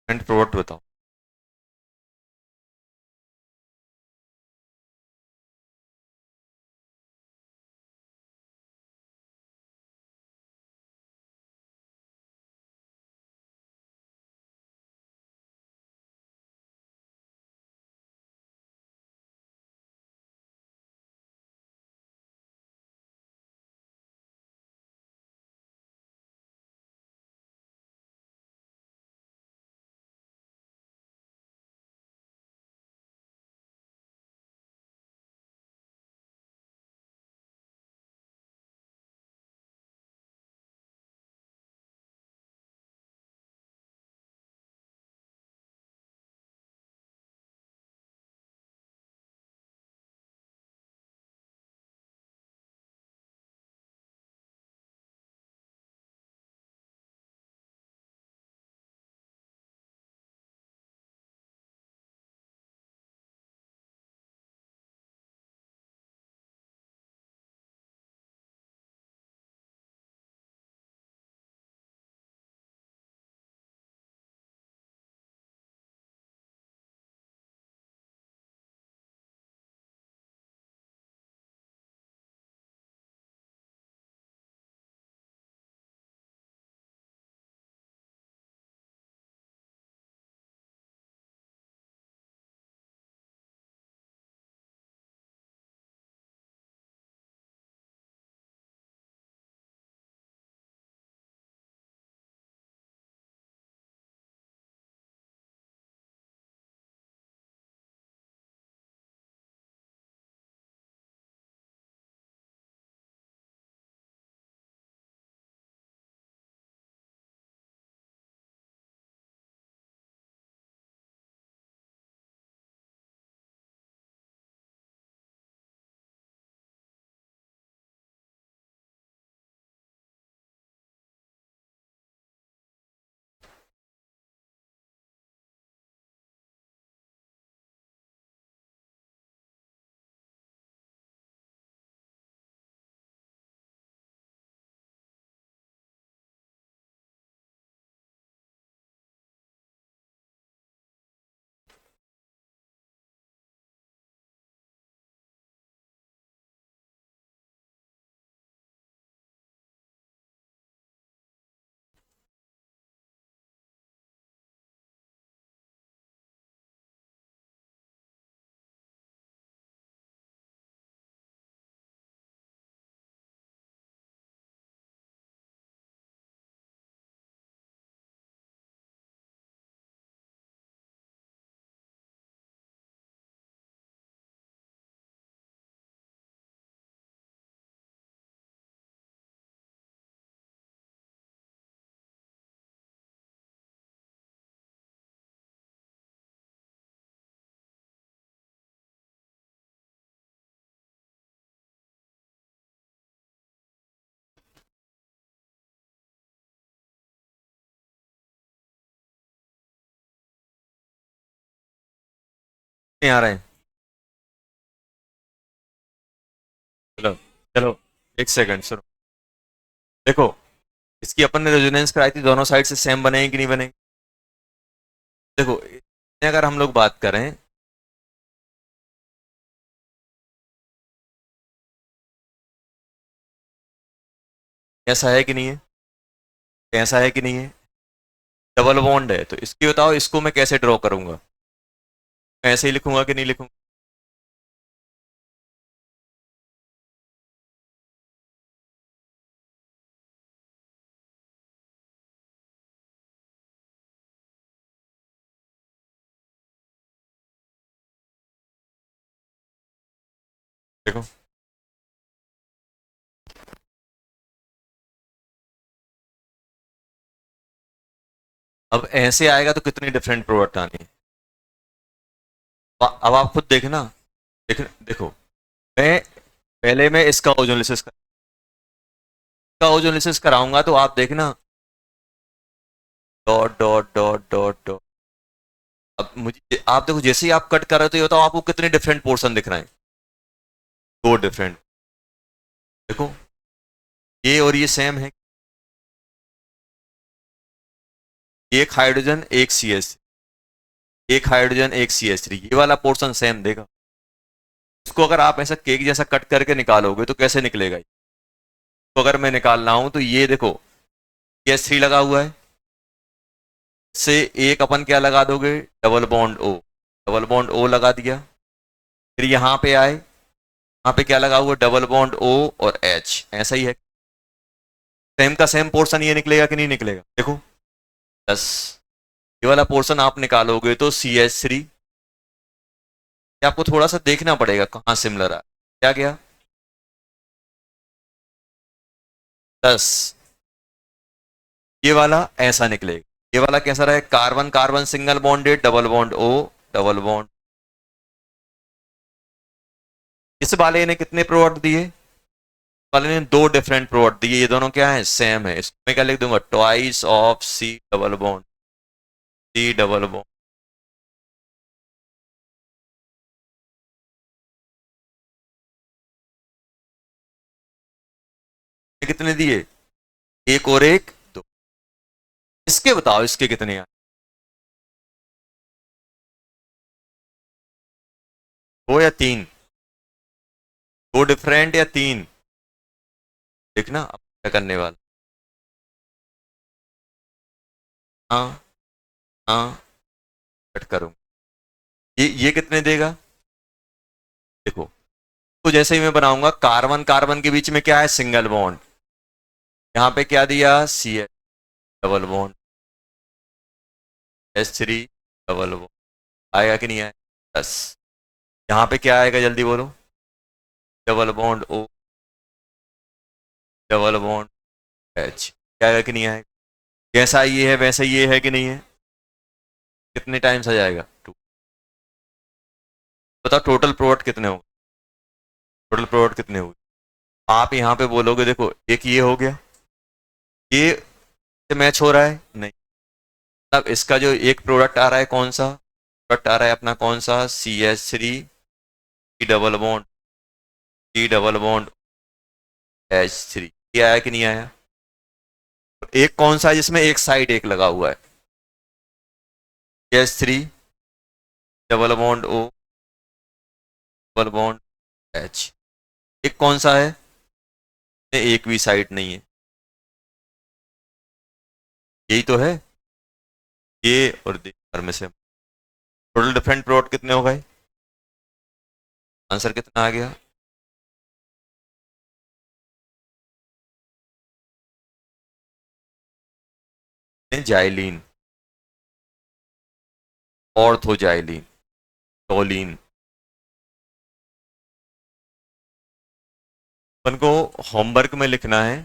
एंड प्रोडक्ट बताओ। नहीं आ रहे हैं। चलो चलो, एक सेकंड सुनो। देखो, इसकी अपन ने रेजोनेंस कराई थी, दोनों साइड से सेम बनेगी कि नहीं बनेगी? देखो, अगर हम लोग बात करें, ऐसा है कि नहीं है? ऐसा है कि नहीं है? डबल बॉन्ड है, तो इसकी बताओ, इसको मैं कैसे ड्रॉ करूंगा? ऐसे ही लिखूंगा कि नहीं लिखूंगा? देखो, अब ऐसे आएगा तो कितनी डिफरेंट प्रोडक्ट आनी है। अब आप खुद देखना। देखो, मैं पहले मैं इसका ओजोलिसिस कराऊंगा, तो आप देखना, dot dot dot dot dot. अब मुझे आप देखो, जैसे ही आप कट कर रहे हो, तो ये बताओ आपको कितने डिफरेंट पोर्शन दिख रहे हैं? दो डिफरेंट। देखो, ये और ये सेम है। एक हाइड्रोजन एक सी एस, एक हाइड्रोजन एक सी एस थ्री, ये वाला पोर्शन सेम देगा। इसको अगर आप ऐसा केक जैसा कट करके निकालोगे तो कैसे निकलेगा? तो अगर मैं निकाल रहा हूं, तो ये देखो, ये एस थ्री लगा हुआ है, से एक अपन क्या लगा दोगे? Double bond O. Double bond O लगा दिया। फिर यहां पे आए, यहाँ पे क्या लगा हुआ? डबल बॉन्ड ओ और एच, ऐसा ही है। सेम का सेम पोर्शन ये निकलेगा कि नहीं निकलेगा? देखो, बस ये वाला पोर्शन आप निकालोगे तो सी एच थ्री, आपको थोड़ा सा देखना पड़ेगा कहाँ सिमिलर है। क्या गया? 10। ये वाला ऐसा निकलेगा। ये वाला कैसा रहा? Carbon carbon single bonded, double bond O, double bond. इस वाले ने कितने प्रोडक्ट दिए? वाले ने दो डिफरेंट प्रोडक्ट दिए, ये दोनों क्या है? सेम है। इसको मैं क्या लिख दूंगा? Twice of C double bond, C double bond. कितने दिए? एक और एक, दो। इसके बताओ, इसके कितने आए? दो या तीन? दो डिफरेंट या तीन? देखना अब क्या करने वाला। हाँ, हाँ, कट करूंगा। ये कितने देगा? देखो, तो जैसे ही मैं बनाऊंगा, कार्बन कार्बन के बीच में क्या है? Single bond. यहाँ पे क्या दिया? C H, double bond, S three, double bond. आएगा कि नहीं आएगा? 10। यहाँ पे क्या आएगा, जल्दी बोलो? Double bond O, double bond H. क्या आएगा कि नहीं आएगा? जैसा ये है वैसा ये है कि नहीं है? कितने टाइम्स आ जाएगा? 2। बताओ टोटल प्रोडक्ट कितने होंगे? टोटल प्रोडक्ट कितने होंगे? आप यहाँ पे बोलोगे, देखो, एक ये हो गया, ये मैच हो रहा है नहीं। तब इसका जो एक प्रोडक्ट आ रहा है, कौन सा प्रोडक्ट आ रहा है अपना? कौन सा? C H three, double bond, C double bond H three. ये आया कि नहीं आया? एक कौन सा है जिसमें एक साइड एक लगा हुआ है? H three, double bond O, double bond H. एक कौन सा है? एक भी साइड नहीं है। यही तो है, ये और में से टोटल डिफरेंट प्रोडक्ट कितने हो गए? आंसर कितना आ गया? Xylene, ऑर्थोजाइलीन, toluene. अपन को होमवर्क में लिखना है।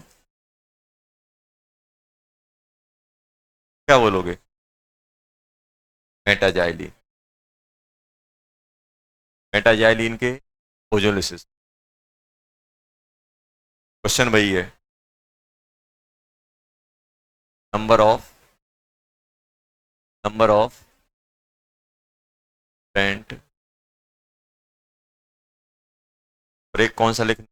क्या बोलोगे? मेटाजाइलिन, मेटाजाइलिन के ओजोलिसिस। क्वेश्चन वही है, number of, number of paint. और एक कौन सा लिखना?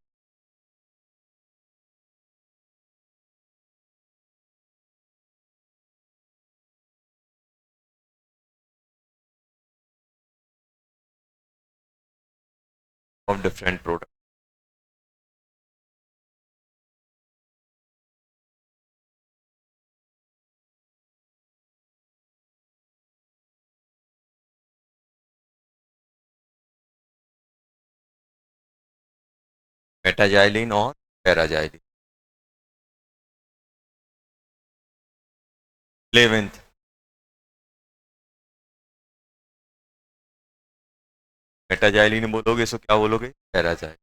Of different product. मेटाजाइलिन और पैराजाइलिन। 11th। मेटाजाइलिन बोलोगे सो क्या बोलोगे? पैराजाइलिन।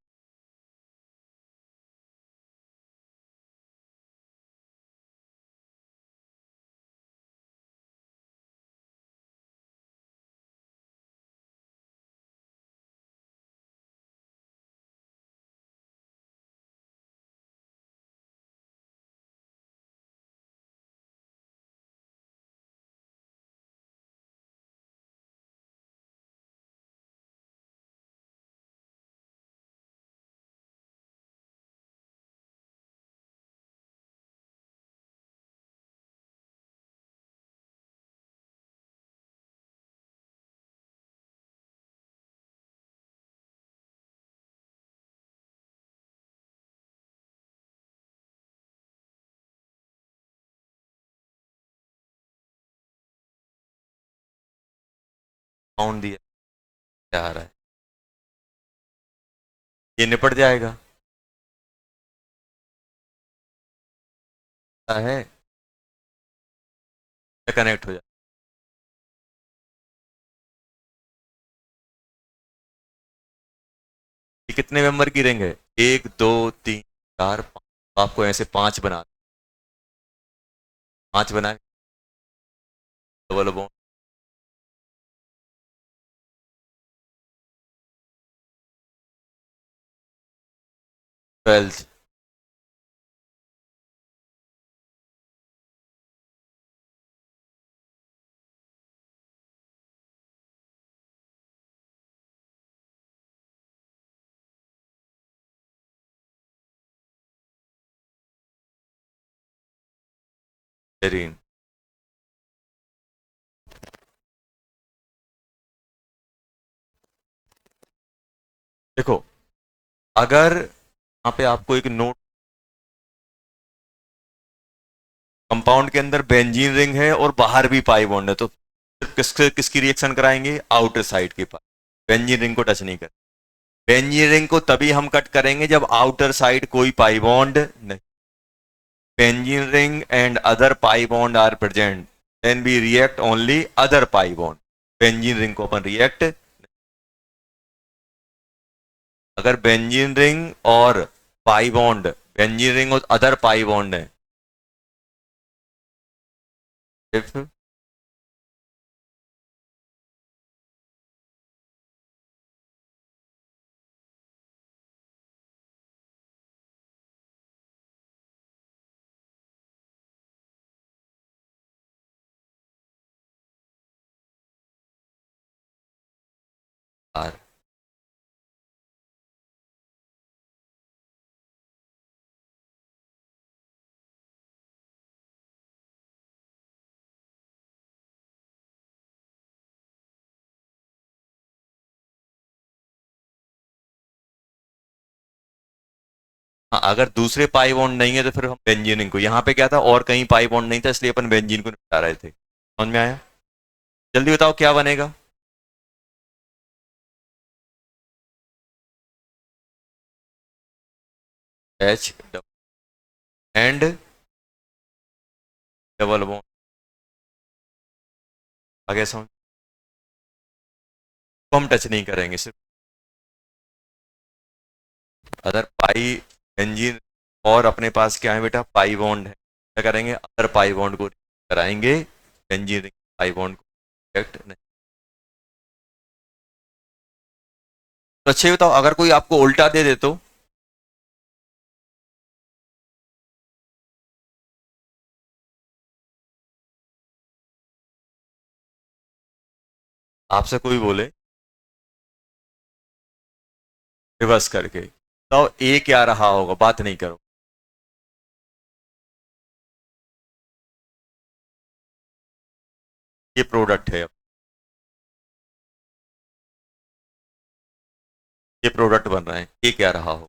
काउंट दिया क्या आ रहा है? ये निपट जाएगा है, कनेक्ट हो जाए। ये कितने मेंबर की रिंग है? 1 2 3 4 5। आपको ऐसे 5 बनाए, डबल बॉन्ड। 12th। सेरीन। देखो, अगर यहाँ पे आपको एक नोट, कंपाउंड के अंदर बेंजीन रिंग है और बाहर भी पाई बॉन्ड है, तो किसकी रिएक्शन कराएंगे? आउटर साइड के पास। बेंजीन रिंग को टच नहीं कर। बेंजीन रिंग को तभी हम कट करेंगे जब आउटर साइड कोई पाई बॉन्ड नहीं। Benzene ring and other pi bond are present, then we react only other pi bond. Benzene ring को अपन रिएक्ट, अगर बेंजीन रिंग और पाई बॉन्ड, बेंजीन रिंग और अदर पाई बॉन्ड है, if are. हाँ, अगर दूसरे पाई बॉन्ड नहीं है तो फिर हम बेंजीन रिंग को, यहाँ पे क्या था और कहीं पाई बॉन्ड नहीं था इसलिए अपन बेंजीन को निपटा रहे थे। समझ में आया? जल्दी बताओ क्या बनेगा? H and double bond. आगे समझ, को हम टच नहीं करेंगे, सिर्फ अदर पाई बेंजीन, और अपने पास क्या है बेटा? पाई बॉन्ड है, क्या करेंगे? अदर पाई बॉन्ड को कराएंगे, बेंजीन रिंग पाई बॉन्ड को इफेक्ट नहीं। तो अच्छे बताओ, अगर कोई आपको उल्टा दे दे तो? आपसे कोई बोले रिवर्स करके, तो ए क्या रहा होगा? बात नहीं करो। ये प्रोडक्ट है, ये प्रोडक्ट बन रहे हैं, ये क्या रहा हो?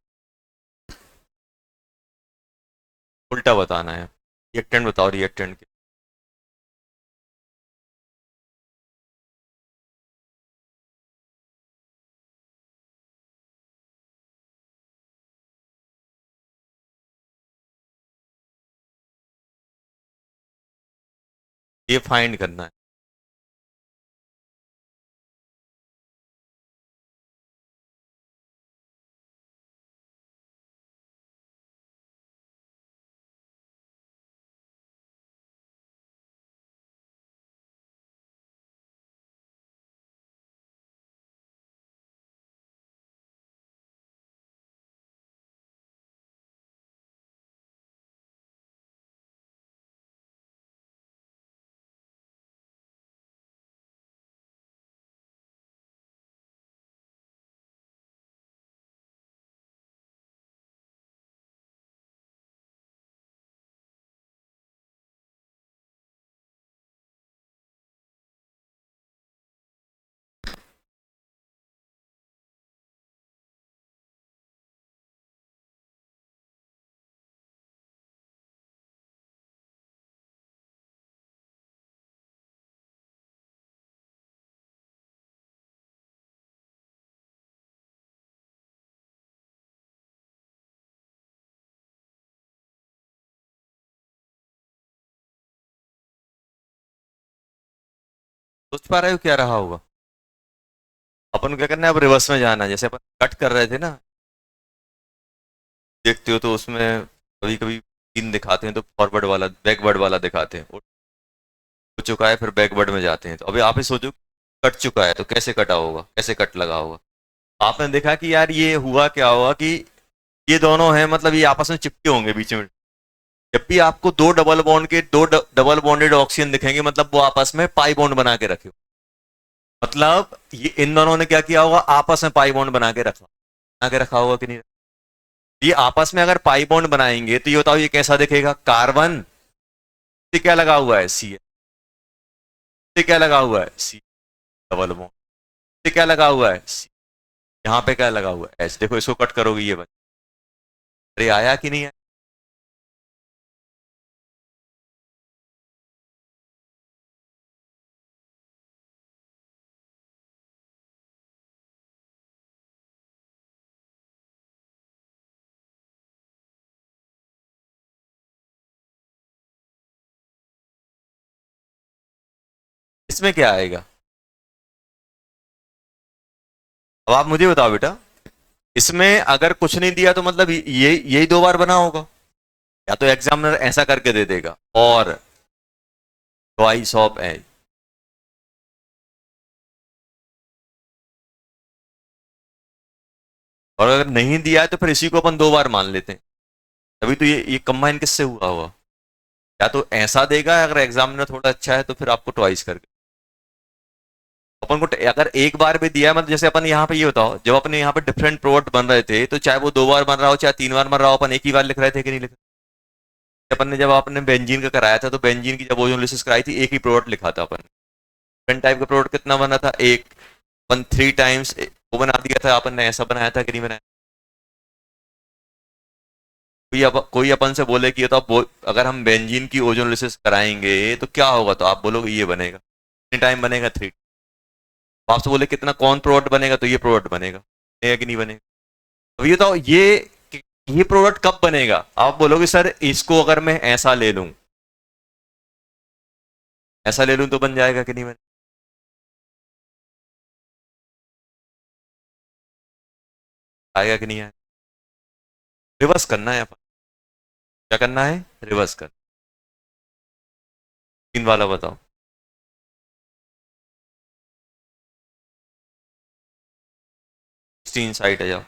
उल्टा बताना है। रिएक्टेंट बताओ, रिएक्टेंट के। ये फाइंड करना है। सोच पा रहे हो क्या रहा होगा? अपन को क्या करना है, अब रिवर्स में जाना है। जैसे अपन कट कर रहे थे ना, देखते हो तो उसमें कभी कभी तीन दिखाते हैं तो फॉरवर्ड वाला बैकवर्ड वाला दिखाते हैं। हो चुका है फिर बैकवर्ड में जाते हैं, तो अभी आप ही सोचो, कट चुका है तो कैसे कटा होगा, कैसे कट लगा होगा। आपने देखा कि यार ये हुआ क्या होगा कि ये दोनों हैं, मतलब ये आपस में चिपके होंगे बीच में। जब भी आपको दो डबल बॉन्ड के दो डबल बॉन्डेड ऑक्सीजन दिखेंगे, मतलब वो आपस में पाई बॉन्ड बना के रखे हो। मतलब ये इन दोनों ने क्या किया होगा, आपस में पाई बॉन्ड बना के रखा होगा कि नहीं? ये आपस में अगर पाई बॉन्ड बनाएंगे तो ये बताओ ये कैसा दिखेगा? कार्बन से क्या लगा हुआ है, सी से क्या लगा हुआ है, सी डबल बॉन्ड से क्या लगा हुआ है, सी। यहाँ पे क्या लगा हुआ है, एच। देखो इसको कट करोगे ये बन, अरे आया कि नहीं है? इसमें क्या आएगा? अब आप मुझे बताओ बेटा, इसमें अगर कुछ नहीं दिया तो मतलब ये यही दो बार बना होगा। या तो एग्जामिनर ऐसा करके दे देगा, और ट्वाइस ऑफ एच। और अगर नहीं दिया है तो फिर इसी को अपन दो बार मान लेते हैं। तभी तो ये कंबाइन किससे हुआ होगा? या तो ऐसा देगा, अगर एग्जामिनर थोड़ा अच्छा है तो फिर आपको ट्वाइस करके। अपन को अगर एक बार भी दिया है, मतलब जैसे अपन यहाँ पे ये बताओ, जब अपने यहाँ पे डिफरेंट प्रोडक्ट बन रहे थे तो चाहे वो दो बार बन रहा हो चाहे तीन बार बन रहा हो, अपन एक ही बार लिख रहे थे कि नहीं लिख रहे? अपन ने जब आपने बेंजीन का कराया था तो बेंजीन की जब ओजोनलिसिस कराई थी, एक ही प्रोडक्ट लिखा था अपन। डिफरेंट टाइप का प्रोडक्ट कितना बना था, एक। अपन थ्री टाइम्स वो बना दिया था अपन ने, ऐसा बनाया था कि नहीं बनाया? कोई अपन से बोले कि ये तो आप अगर हम बेंजीन की ओजोनलिसिस कराएंगे तो क्या होगा, तो आप बोलोगे ये बनेगा, कितने टाइम बनेगा, थ्री। आपसे बोले कितना कौन प्रोडक्ट बनेगा, तो ये प्रोडक्ट बनेगा कि नहीं बनेगा? अब ये तो ये प्रोडक्ट कब बनेगा? आप बोलोगे सर इसको अगर मैं ऐसा ले लूं तो बन जाएगा कि नहीं बने? आएगा कि नहीं आएगा? रिवर्स करना है अपन। क्या करना है? रिवर्स कर। तीन वाला बताओ। 16 साइड है, जाओ।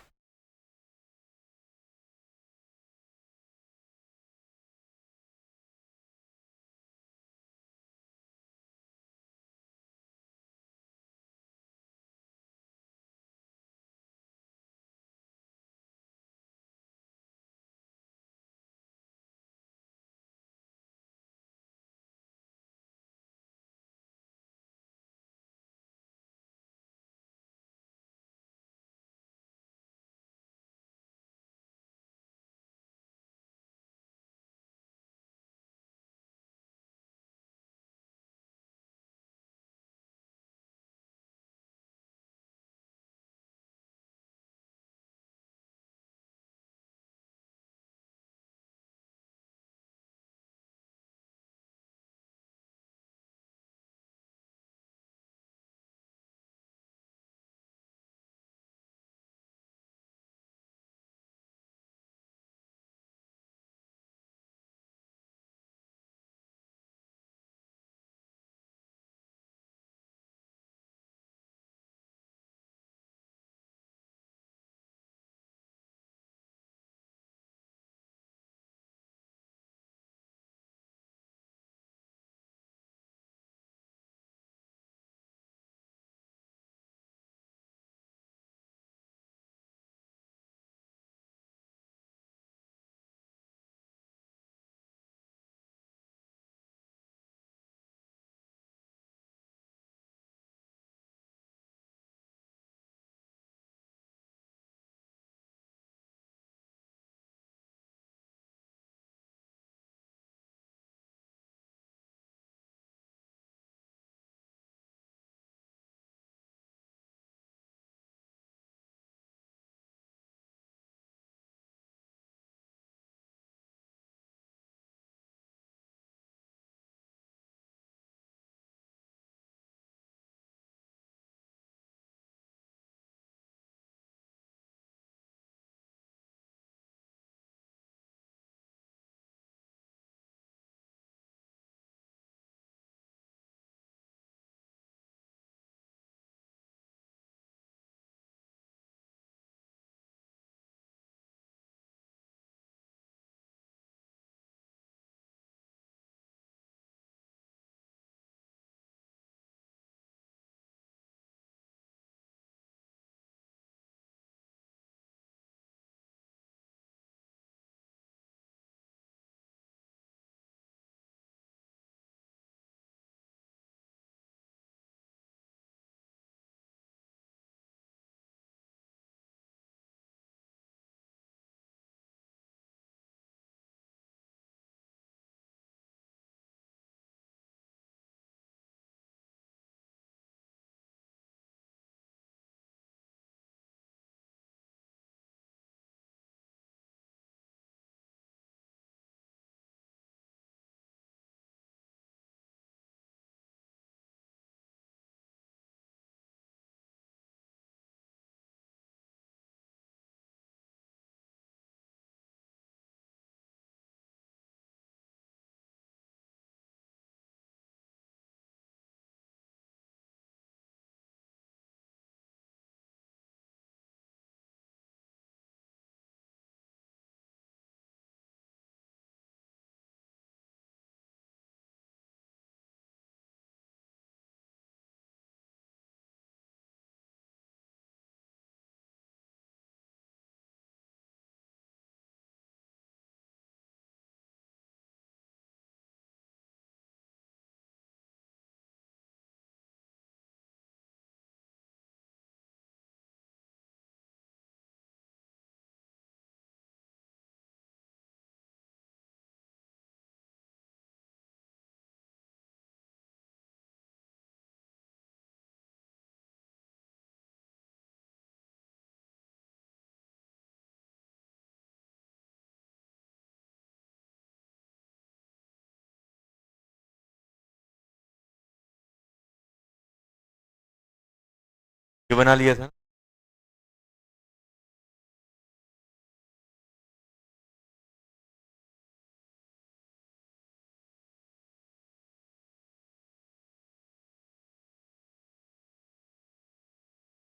ये बना लिया था।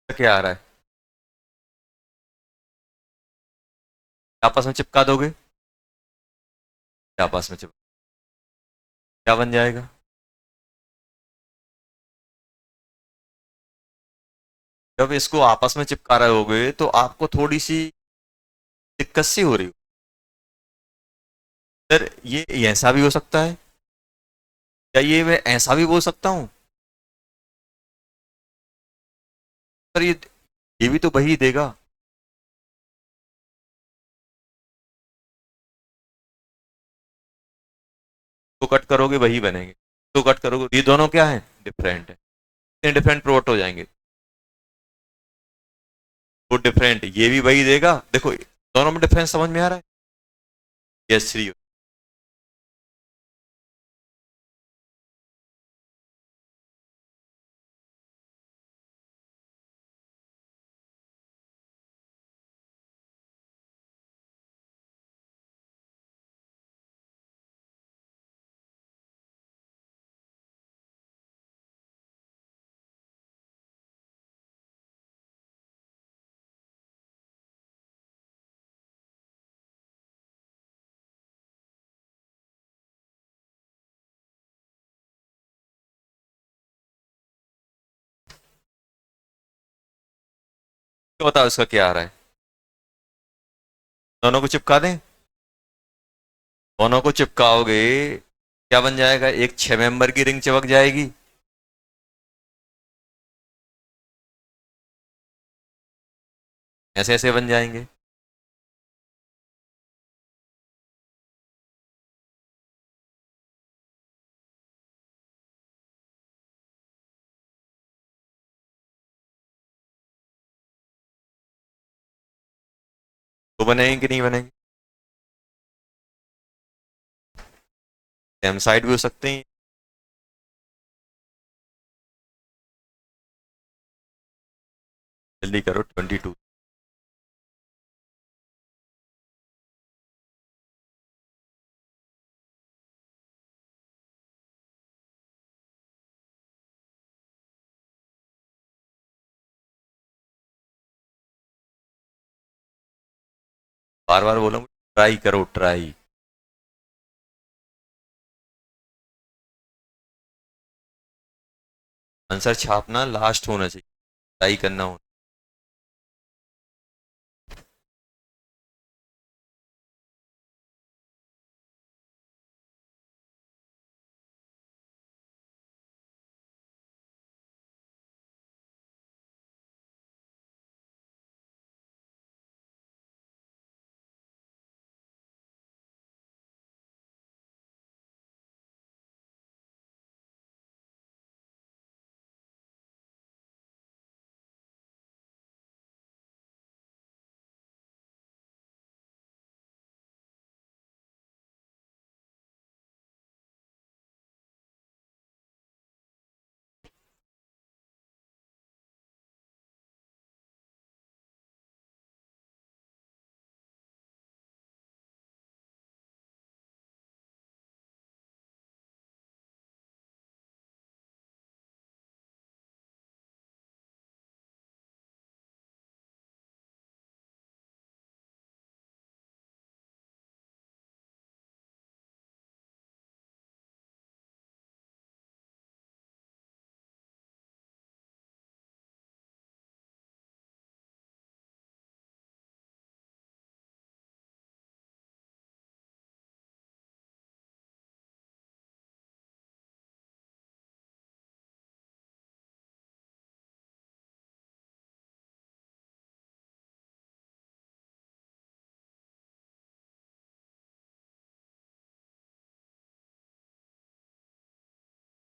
क्या आ रहा है? आपस में चिपका दोगे? आपस में चिपका, क्या बन जाएगा? जब इसको आपस में चिपका रहे होगे तो आपको थोड़ी सी दिक्कत सी हो रही हो। सर ये ऐसा भी हो सकता है? क्या ये मैं ऐसा भी बोल सकता हूँ? सर ये भी तो वही देगा। तो कट करोगे वही बनेंगे। तो कट करोगे, ये दोनों क्या है? डिफरेंट है। डिफरेंट प्रोडक्ट हो जाएंगे। वो डिफरेंट, ये भी वही देगा। देखो दोनों में डिफरेंस समझ में आ रहा है? Yes three. तो बताओ इसका क्या आ रहा है? दोनों को चिपका दें? दोनों को चिपकाओगे, क्या बन जाएगा? एक 6 मेंबर की रिंग चिपक जाएगी। ऐसे ऐसे बन जाएंगे। तो बनेंगे कि नहीं बनेंगे? सेम साइड भी हो सकते हैं। जल्दी करो, 22। बार बार बोलूंगा, ट्राई करो ट्राई। आंसर छापना लास्ट होना चाहिए, ट्राई करना होना।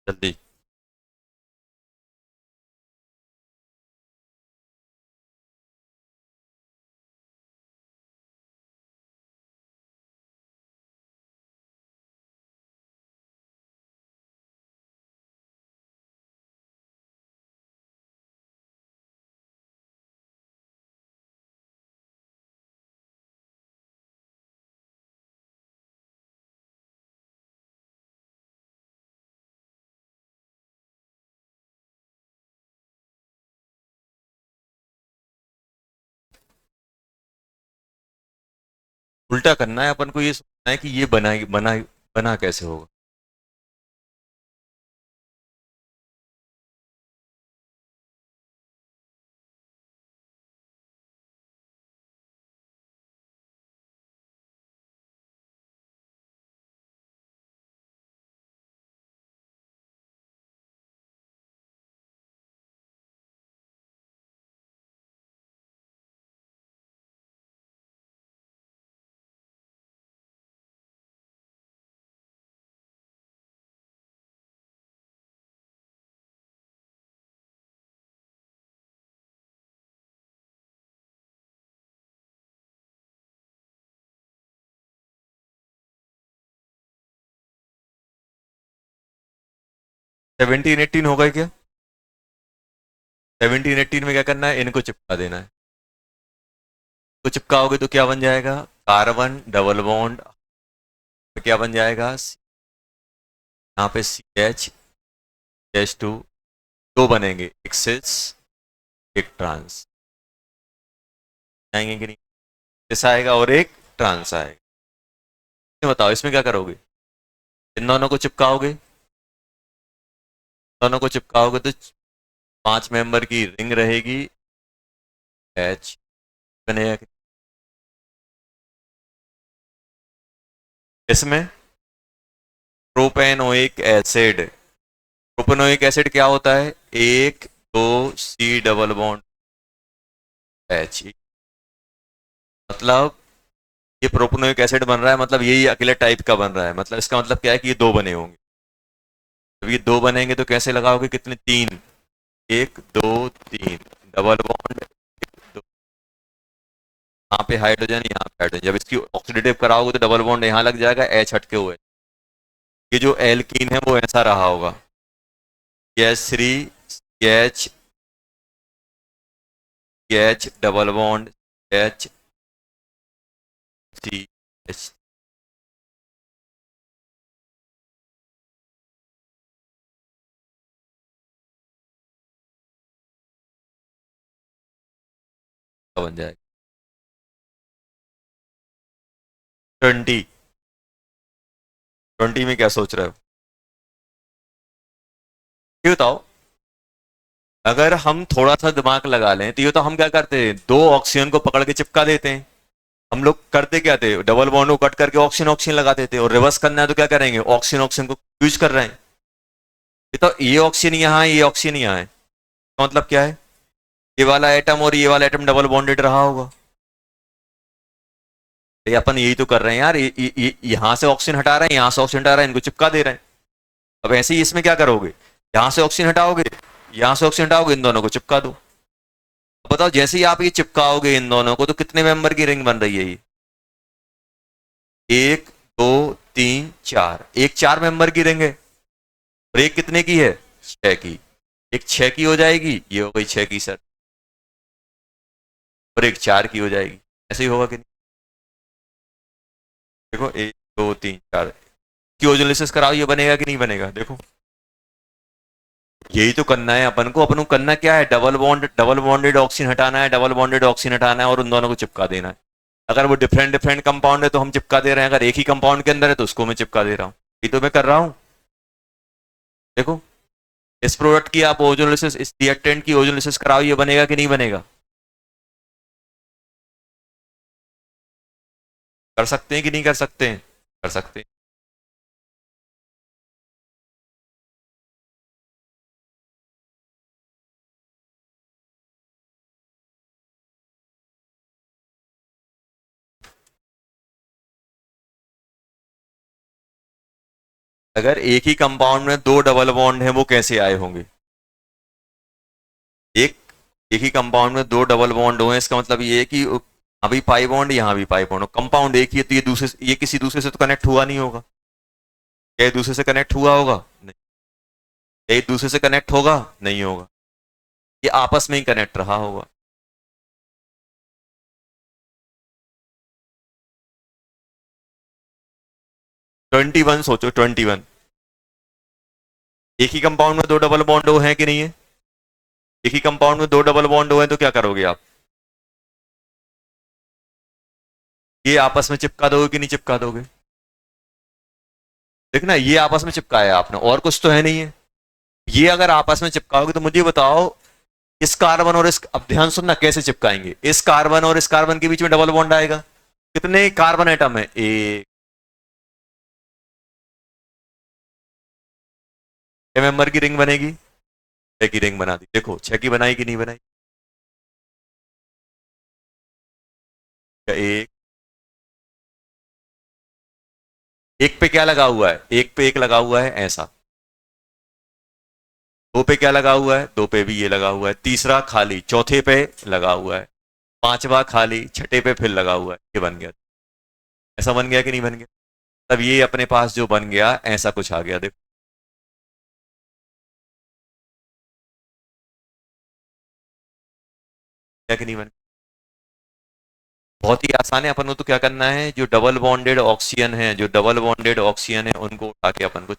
जल्दी। उल्टा करना है अपन को, ये सोचना है कि ये बना बना बना कैसे होगा। सेवनटीन एटीन होगा क्या? 17 18 में क्या करना है, इनको चिपका देना है। तो चिपकाओगे तो क्या बन जाएगा, कार्बन डबल बॉन्ड, क्या बन जाएगा, यहाँ पे CH2 दो बनेंगे, एक सिस एक ट्रांस आएंगे कि नहीं, सिस आएगा और एक ट्रांस आएगा। बताओ इसमें क्या करोगे, इन दोनों को चिपकाओगे, दोनों को चिपकाओगे तो 5 मेंबर की रिंग रहेगी, H बनेगा। इसमें प्रोपेनोइक एसिड, प्रोपेनोइक एसिड क्या होता है, 1 2 C डबल बॉन्ड H, मतलब ये प्रोपेनोइक एसिड बन रहा है, मतलब यही अकेले टाइप का बन रहा है, मतलब इसका मतलब क्या है कि ये दो बने होंगे। जब ये दो बनेंगे तो कैसे लगाओगे, कितने, 3, 1 2 3 डबल बॉन्ड, यहाँ पे हाइड्रोजन यहाँ पे हाइड्रोजन, जब इसकी ऑक्सीडेटिव कराओगे तो डबल बॉन्ड यहाँ लग जाएगा, H हटके हुए, ये जो एल्कीन है वो ऐसा रहा होगा, CH3 CH CH double bond H CH, बन जाएगा 20। 20 में क्या सोच रहे हो, ये बताओ। अगर हम थोड़ा सा दिमाग लगा लें तो ये तो हम क्या करते हैं, दो ऑक्सीजन को पकड़ के चिपका देते हैं। हम लोग करते क्या थे, डबल बॉन्ड को कट करके ऑक्सीजन ऑक्सीजन लगा देते, और रिवर्स करना है तो क्या करेंगे, ऑक्सीजन ऑक्सीजन को यूज कर रहे हैं। ये तो ये ऑक्सीजन यहाँ है, ये ऑक्सीजन यहाँ है, तो मतलब क्या है, ये वाला एटम और ये वाला एटम डबल बॉन्डेड रहा होगा। ये अपन यही तो कर रहे हैं यार, यहाँ से ऑक्सीजन हटा रहे हैं, यहाँ से ऑक्सीजन हटा रहे हैं, इनको चिपका दे रहे हैं। अब ऐसे ही इसमें क्या करोगे, यहाँ से ऑक्सीजन हटाओगे, यहाँ से ऑक्सीजन हटाओगे, इन दोनों को चिपका दो। अब बताओ जैसे ही आप ये चिपकाओगे इन दोनों को तो कितने मेंबर की रिंग बन रही है ये, 1 2 3 4, एक 4 मेंबर की रिंग है, और एक कितने की है, 6 की, एक 6 की हो जाएगी, ये हो गई 6 की सर, और एक 4 की हो जाएगी। ऐसे ही होगा कि नहीं, देखो 1 2 3 4 की ओजोलिसिस कराओ, ये बनेगा कि नहीं बनेगा, देखो। यही तो करना है अपन को करना क्या है, डबल बॉन्डेड ऑक्सीजन हटाना है, डबल बॉन्डेड ऑक्सीजन हटाना है और उन दोनों को चिपका देना है। अगर वो डिफरेंट डिफरेंट कंपाउंड है तो हम चिपका दे रहे हैं, अगर एक ही कंपाउंड के अंदर है तो उसको मैं चिपका दे रहा हूँ, ये तो मैं कर रहा हूँ। देखो इस प्रोडक्ट की आप ओजोलिसिस, इस रिएक्टेंट की ओजोलिसिस कराओ, ये बनेगा कि नहीं बनेगा, कर सकते हैं कि नहीं कर सकते हैं, कर सकते हैं। अगर एक ही कंपाउंड में दो डबल बॉन्ड है वो कैसे आए होंगे, एक एक ही कंपाउंड में दो डबल बॉन्ड हुए, इसका मतलब ये है कि यहाँ भी पाई बॉन्ड, यहाँ भी पाई बॉन्ड, कंपाउंड एक ही है तो ये किसी दूसरे से तो कनेक्ट हुआ नहीं होगा, क्या एक दूसरे से कनेक्ट हुआ होगा, नहीं, क्या एक दूसरे से कनेक्ट होगा, नहीं होगा, ये आपस में ही कनेक्ट रहा होगा। 21 सोचो, 21 एक ही कंपाउंड में दो डबल बॉन्ड हो, है कि नहीं है, एक ही कंपाउंड में दो डबल बॉन्ड हो है तो क्या करोगे आप, ये आपस में चिपका दोगे कि नहीं चिपका दोगे? देखना, ये आपस में चिपकाया आपने, और कुछ तो है नहीं है। ये अगर आपस में चिपकाओगे तो मुझे बताओ, इस कार्बन और इस, अब ध्यान सुनना कैसे चिपकाएंगे। इस कार्बन और इस कार्बन के बीच में डबल बॉन्ड आएगा। कितने कार्बन एटम है? एक। मेंबर की रिंग बनेगी, 6 की रिंग बना दी। देखो 6 की बनाई कि नहीं बनाई? एक, एक पे क्या लगा हुआ है? एक पे एक लगा हुआ है ऐसा। दो पे क्या लगा हुआ है? दो पे भी ये लगा हुआ है। तीसरा खाली, चौथे पे लगा हुआ है, पांचवा खाली, छठे पे फिर लगा हुआ है। ये बन गया। ऐसा बन गया कि नहीं बन गया? तब ये अपने पास जो बन गया ऐसा कुछ आ गया। देखो क्या कि नहीं बन गया? बहुत ही आसान है। अपन को तो क्या करना है, जो डबल बॉन्डेड ऑक्सीजन है, जो डबल बॉन्डेड ऑक्सीजन है, उनको उठा के अपन को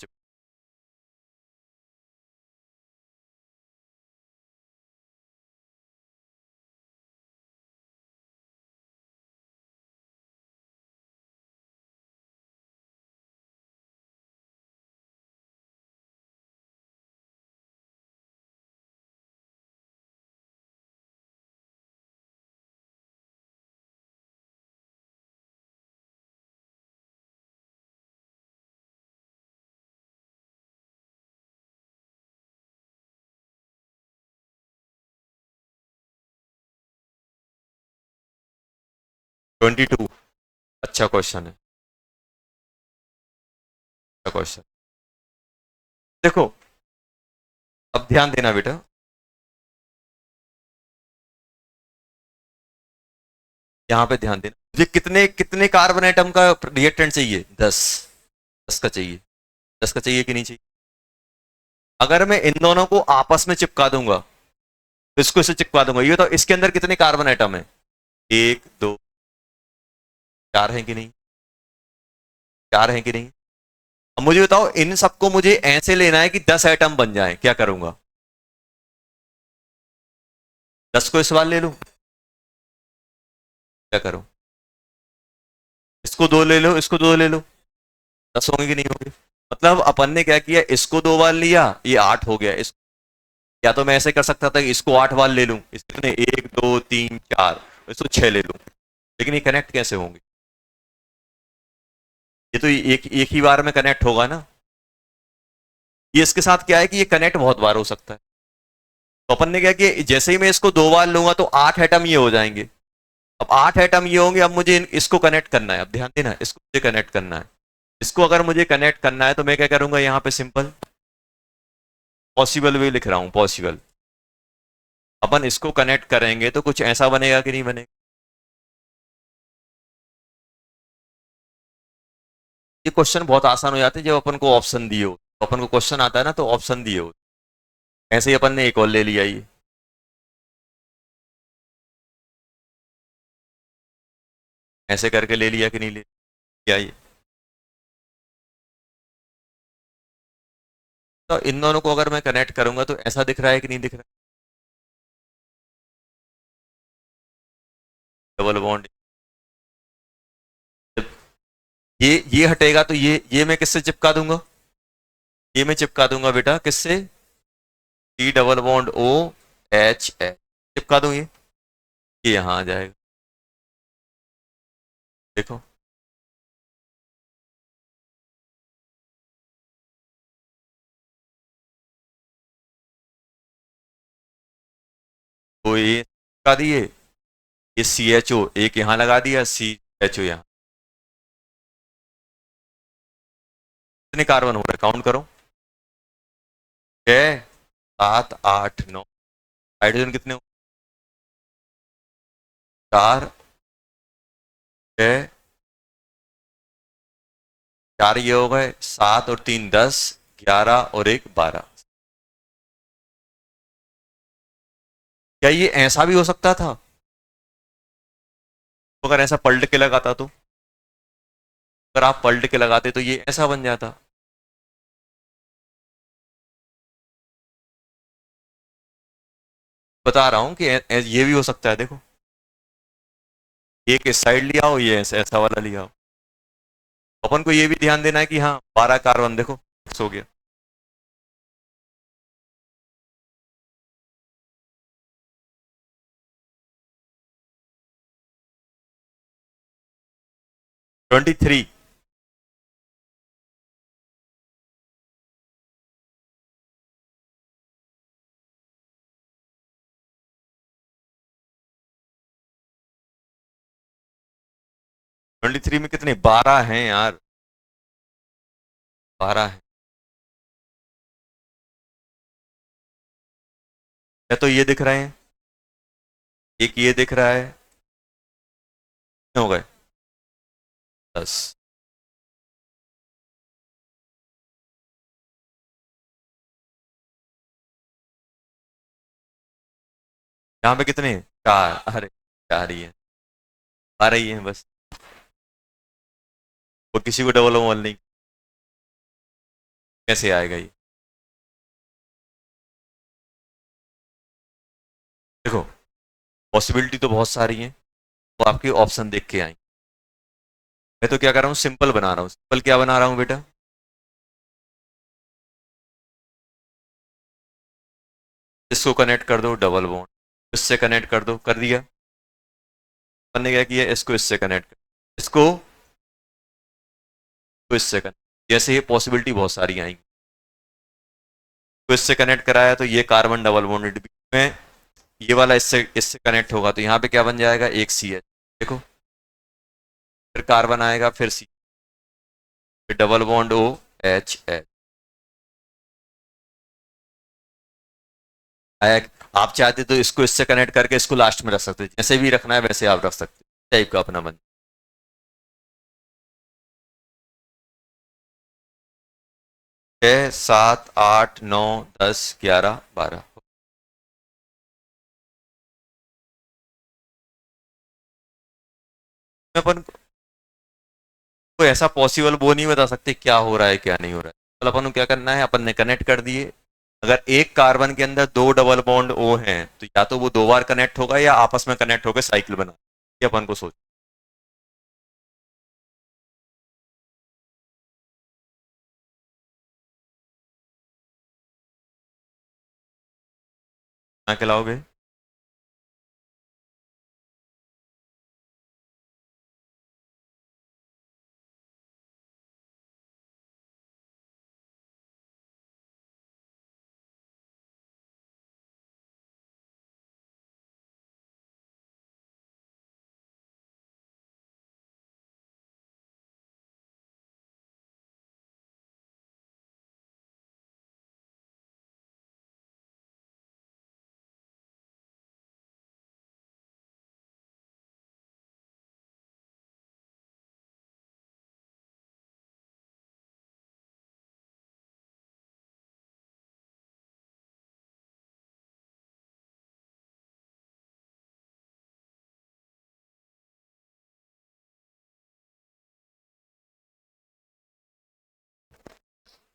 22। अच्छा क्वेश्चन है, अच्छा क्वेश्चन। देखो, अब ध्यान देना बेटा। यहाँ पे ध्यान देना, मुझे कितने कितने कार्बन एटम का रिएक्टेंट चाहिए? 10। 10 का चाहिए। 10 का चाहिए कि नहीं चाहिए? अगर मैं इन दोनों को आपस में चिपका दूंगा, तो इसको इससे चिपका दूंगा, ये तो इसके अंदर कितने कार्बन एटम है? एक, दो, चार है कि नहीं? चार है कि नहीं? अब मुझे बताओ, इन सबको मुझे ऐसे लेना है कि 10 एटम बन जाए, क्या करूंगा? 10 को इस बार ले लूं, क्या करूं? इसको दो ले लो, इसको दो ले लो, 10 होंगे कि नहीं होंगे? मतलब अपन ने क्या किया, इसको 2 बार लिया, ये 8 हो गया। इस, या तो मैं ऐसे कर सकता था कि इसको 8 बार ले लूं, इसने 1 2 3 4, इसको 6 ले लूं। लेकिन ये कनेक्ट कैसे होंगे? ये तो एक ही बार में कनेक्ट होगा ना। ये इसके साथ क्या है कि ये कनेक्ट बहुत बार हो सकता है। तो अपन ने क्या किया, जैसे ही मैं इसको 2 बार लूंगा तो 8 एटम ये हो जाएंगे। अब 8 एटम ये होंगे, अब मुझे इसको कनेक्ट करना है। अब ध्यान देना, इसको मुझे कनेक्ट करना है। इसको अगर मुझे कनेक्ट करना है तो मैं क्या करूंगा, यहाँ पे सिंपल पॉसिबल वे लिख रहा हूं, पॉसिबल। अपन इसको कनेक्ट करेंगे तो कुछ ऐसा बनेगा कि नहीं बनेगा? ये क्वेश्चन बहुत आसान हो जाते हैं जब अपन को ऑप्शन दिए हो। तो अपन को क्वेश्चन आता है ना, तो ऑप्शन दिए हो। ऐसे ही अपन ने एक और ले लिया ये, ऐसे करके ले लिया कि नहीं ले लिया ये? तो इन दोनों को अगर मैं कनेक्ट करूंगा तो ऐसा दिख रहा है कि नहीं दिख रहा है? Double bond. ये हटेगा तो ये मैं किससे चिपका दूंगा? ये मैं चिपका दूंगा बेटा किससे? T double bond O H H, चिपका दूं ये यहां आ जाएगा। देखो, तो ये चिपका दिए, ये सी एच ओ एक यहां लगा दिया, सी एच ओ यहां। कितने कार्बन हो रहे हैं काउंट करो? 6 7 8 9। हाइड्रोजन कितने हो? 4, 6, 4 ये हो गए, 7 और 3 10, 11 और 1 12। क्या ये ऐसा भी हो सकता था? तो अगर ऐसा पलट के लगाता तो, अगर आप पलट के लगाते तो ये ऐसा बन जाता। बता रहा हूं कि ये भी हो सकता है। देखो, एक इस साइड लिया हो, ये ऐसा वाला लिया हो। अपन को ये भी ध्यान देना है कि हाँ 12 कार्बन देखो फिक्स हो गया। Twenty three. 23 में कितने, 12 हैं यार, 12 है। या तो ये दिख रहे हैं, एक ये दिख रहा है, कितने हो गए, 10। यहाँ पे कितने, 4, अरे 4 ही है, आ रही है बस, वो किसी को डबल वन नहीं, कैसे आएगा ये। देखो पॉसिबिलिटी तो बहुत सारी है, वो आपके ऑप्शन देख के आएंगे। मैं तो क्या कर रहा हूँ, सिंपल बना रहा हूँ। सिंपल क्या बना रहा हूँ बेटा, इसको कनेक्ट कर दो डबल बॉन्ड, इससे कनेक्ट कर दो, कर दिया। अपन ने क्या किया, इसको इससे कनेक्ट कर, इसको तो इससे कनेक्ट, जैसे ये पॉसिबिलिटी बहुत सारी आएंगी। तो इससे कनेक्ट कराया तो ये कार्बन डबल बॉन्डेड में, ये वाला इससे इससे कनेक्ट होगा तो यहाँ पे क्या बन जाएगा, एक सी एच, देखो फिर कार्बन आएगा, फिर सी, फिर double bond O H H आया। आप चाहते तो इसको इससे कनेक्ट करके इसको लास्ट में रख सकते, जैसे भी रखना है वैसे आप रख सकते, टाइप का अपना बन। 6 7 8 9 10 11 12। अपन कोई ऐसा पॉसिबल वो नहीं बता सकते क्या हो रहा है क्या नहीं हो रहा है। तो अपन को क्या करना है, अपन ने कनेक्ट कर दिए। अगर एक कार्बन के अंदर 2 डबल बॉन्ड ओ हैं तो या तो वो 2 बार कनेक्ट होगा या आपस में कनेक्ट होकर साइकिल बना, ये अपन को सोचना के लाओगे।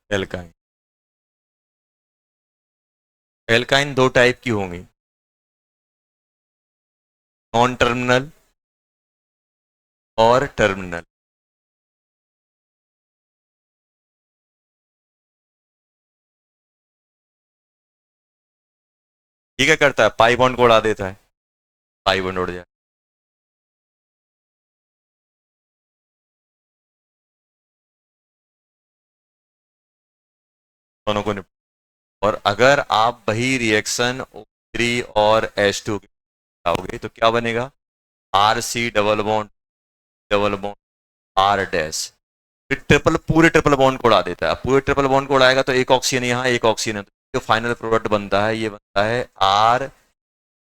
एल्काइन, एल्काइन 2 टाइप की होंगी, नॉन टर्मिनल और टर्मिनल। ये क्या करता है, पाई बॉन्ड को उड़ा देता है, पाई बॉन्ड उड़ जाए, दोनों को और अगर आप वही रिएक्शन O3 और H2 आओगे तो क्या बनेगा, R C double bond R dash, फिर ट्रिपल, पूरे ट्रिपल बॉन्ड को उड़ा देता है। अब पूरे ट्रिपल बॉन्ड को उड़ाएगा तो एक ऑक्सीजन यहाँ, एक ऑक्सीजन है, तो जो फाइनल प्रोडक्ट बनता है ये बनता है R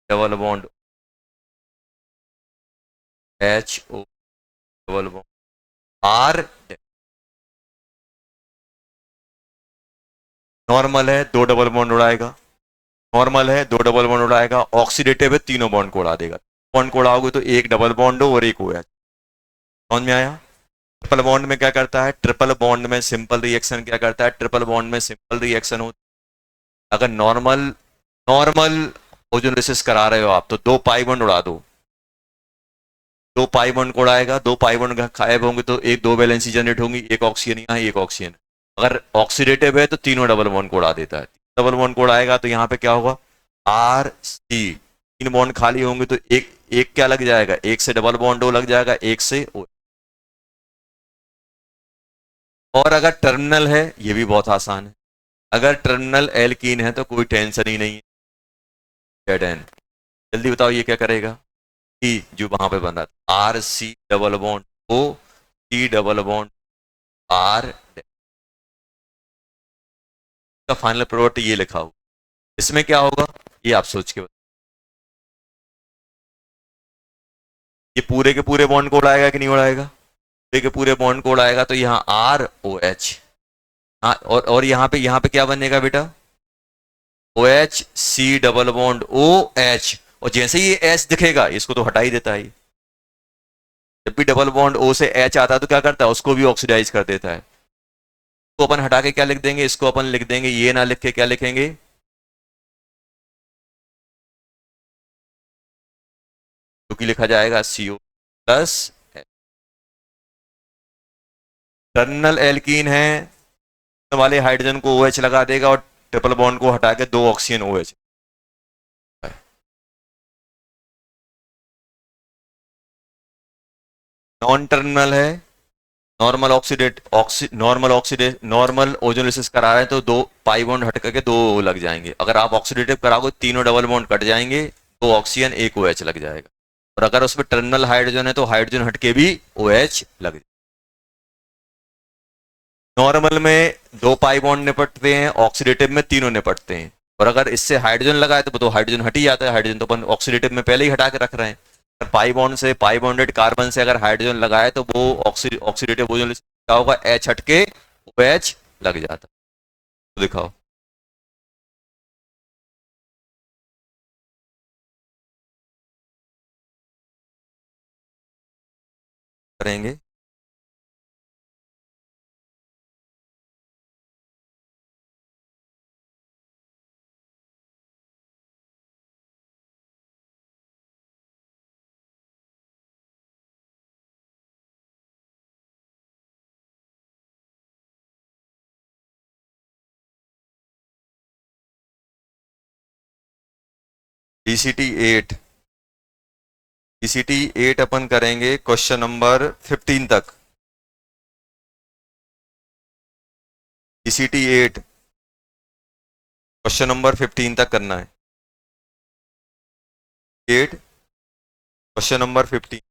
double bond H O double bond R. Normal है 2 डबल बॉन्ड उड़ाएगा, नॉर्मल है 2 डबल बॉन्ड उड़ाएगा, ऑक्सीडेटिव है तीनों बॉन्ड को उड़ा देगा। बॉन्ड को उड़ाओगे तो एक डबल बॉन्ड हो और एक हो, समझ में आया। ट्रिपल बॉन्ड में क्या करता है, ट्रिपल बॉन्ड में सिंपल रिएक्शन क्या करता है, ट्रिपल बॉन्ड में सिंपल रिएक्शन होती है। अगर नॉर्मल नॉर्मल ओजोलिसिस करा रहे हो आप तो 2 पाई बॉन्ड उड़ा दो, दो पाई बॉन्ड कोड आएगा, दो पाई बॉन्ड गायब होंगे तो एक दो वैलेंसी जनरेट होंगी, एक ऑक्सीजन यहाँ एक ऑक्सीजन। अगर ऑक्सीडेटिव है तो तीनों डबल बॉन्ड कोड आ देता है। डबल बॉन्ड कोड आएगा तो यहाँ पे क्या होगा, आर सी, तीन बॉन्ड खाली होंगे तो एक एक क्या लग जाएगा, एक से डबल बॉन्ड ओ लग जाएगा, एक से ओ। और अगर टर्मिनल है, ये भी बहुत आसान है, अगर टर्मिनल एल्कीन है तो कोई टेंशन ही नहीं है, डेड एंड। जल्दी बताओ ये क्या करेगा, ई जो वहां पे बन रहा था, R C double bond O, C double bond R, का फाइनल प्रोडक्ट ये लिखा हो, इसमें क्या होगा ये आप सोच के बताओ। ये पूरे के पूरे बॉन्ड कोड आएगा कि नहीं उड़ाएगा, पूरे के पूरे बॉन्ड कोड आएगा तो यहाँ आर ओ एच, हाँ, और यहाँ पे क्या बनेगा बेटा, O H C double bond O H, और जैसे ही ये एच दिखेगा इसको तो हटा ही देता है। जब भी डबल बॉन्ड ओ से एच आता है तो क्या करता है, उसको भी ऑक्सीडाइज कर देता है। तो अपन हटा के क्या लिख देंगे, इसको अपन लिख देंगे, ये ना लिख के क्या लिखेंगे, जो कि लिखा जाएगा CO प्लस। टर्मिनल एल्कीन है वाले हाइड्रोजन को OH लगा देगा और ट्रिपल बॉन्ड को हटा के दो ऑक्सीजन OH। नॉन टर्मिनल है, नॉर्मल नॉर्मल ओजोलिसिस करा रहे हैं तो दो पाई बॉन्ड हट करके दो लग जाएंगे। अगर आप ऑक्सीडेटिव कराओगे तीनों डबल बॉन्ड कट जाएंगे, दो ऑक्सीजन एक OH लग जाएगा। और अगर उसमें टर्मिनल हाइड्रोजन है तो हाइड्रोजन हट के भी OH लग जाएगा। नॉर्मल में दो पाई बॉन्ड निपटते हैं, ऑक्सीडेटिव में तीनों निपटते हैं। और अगर इससे हाइड्रोजन लगाए तो हाइड्रोजन हट ही जाता है, हाइड्रोजन तो अपन ऑक्सीडेटिव में पहले ही हटा के रख रहे हैं। पाई बॉन्ड से, पाई बॉन्डेड कार्बन से अगर हाइड्रोजन लगाए तो वो ऑक्सीडेटिव क्या होगा, एच हट के OH लग जाता। तो दिखाओ करेंगे। DCT8, DCT8 अपन करेंगे क्वेश्चन नंबर 15 तक। DCT8 क्वेश्चन नंबर 15 तक करना है। 8 क्वेश्चन नंबर 15।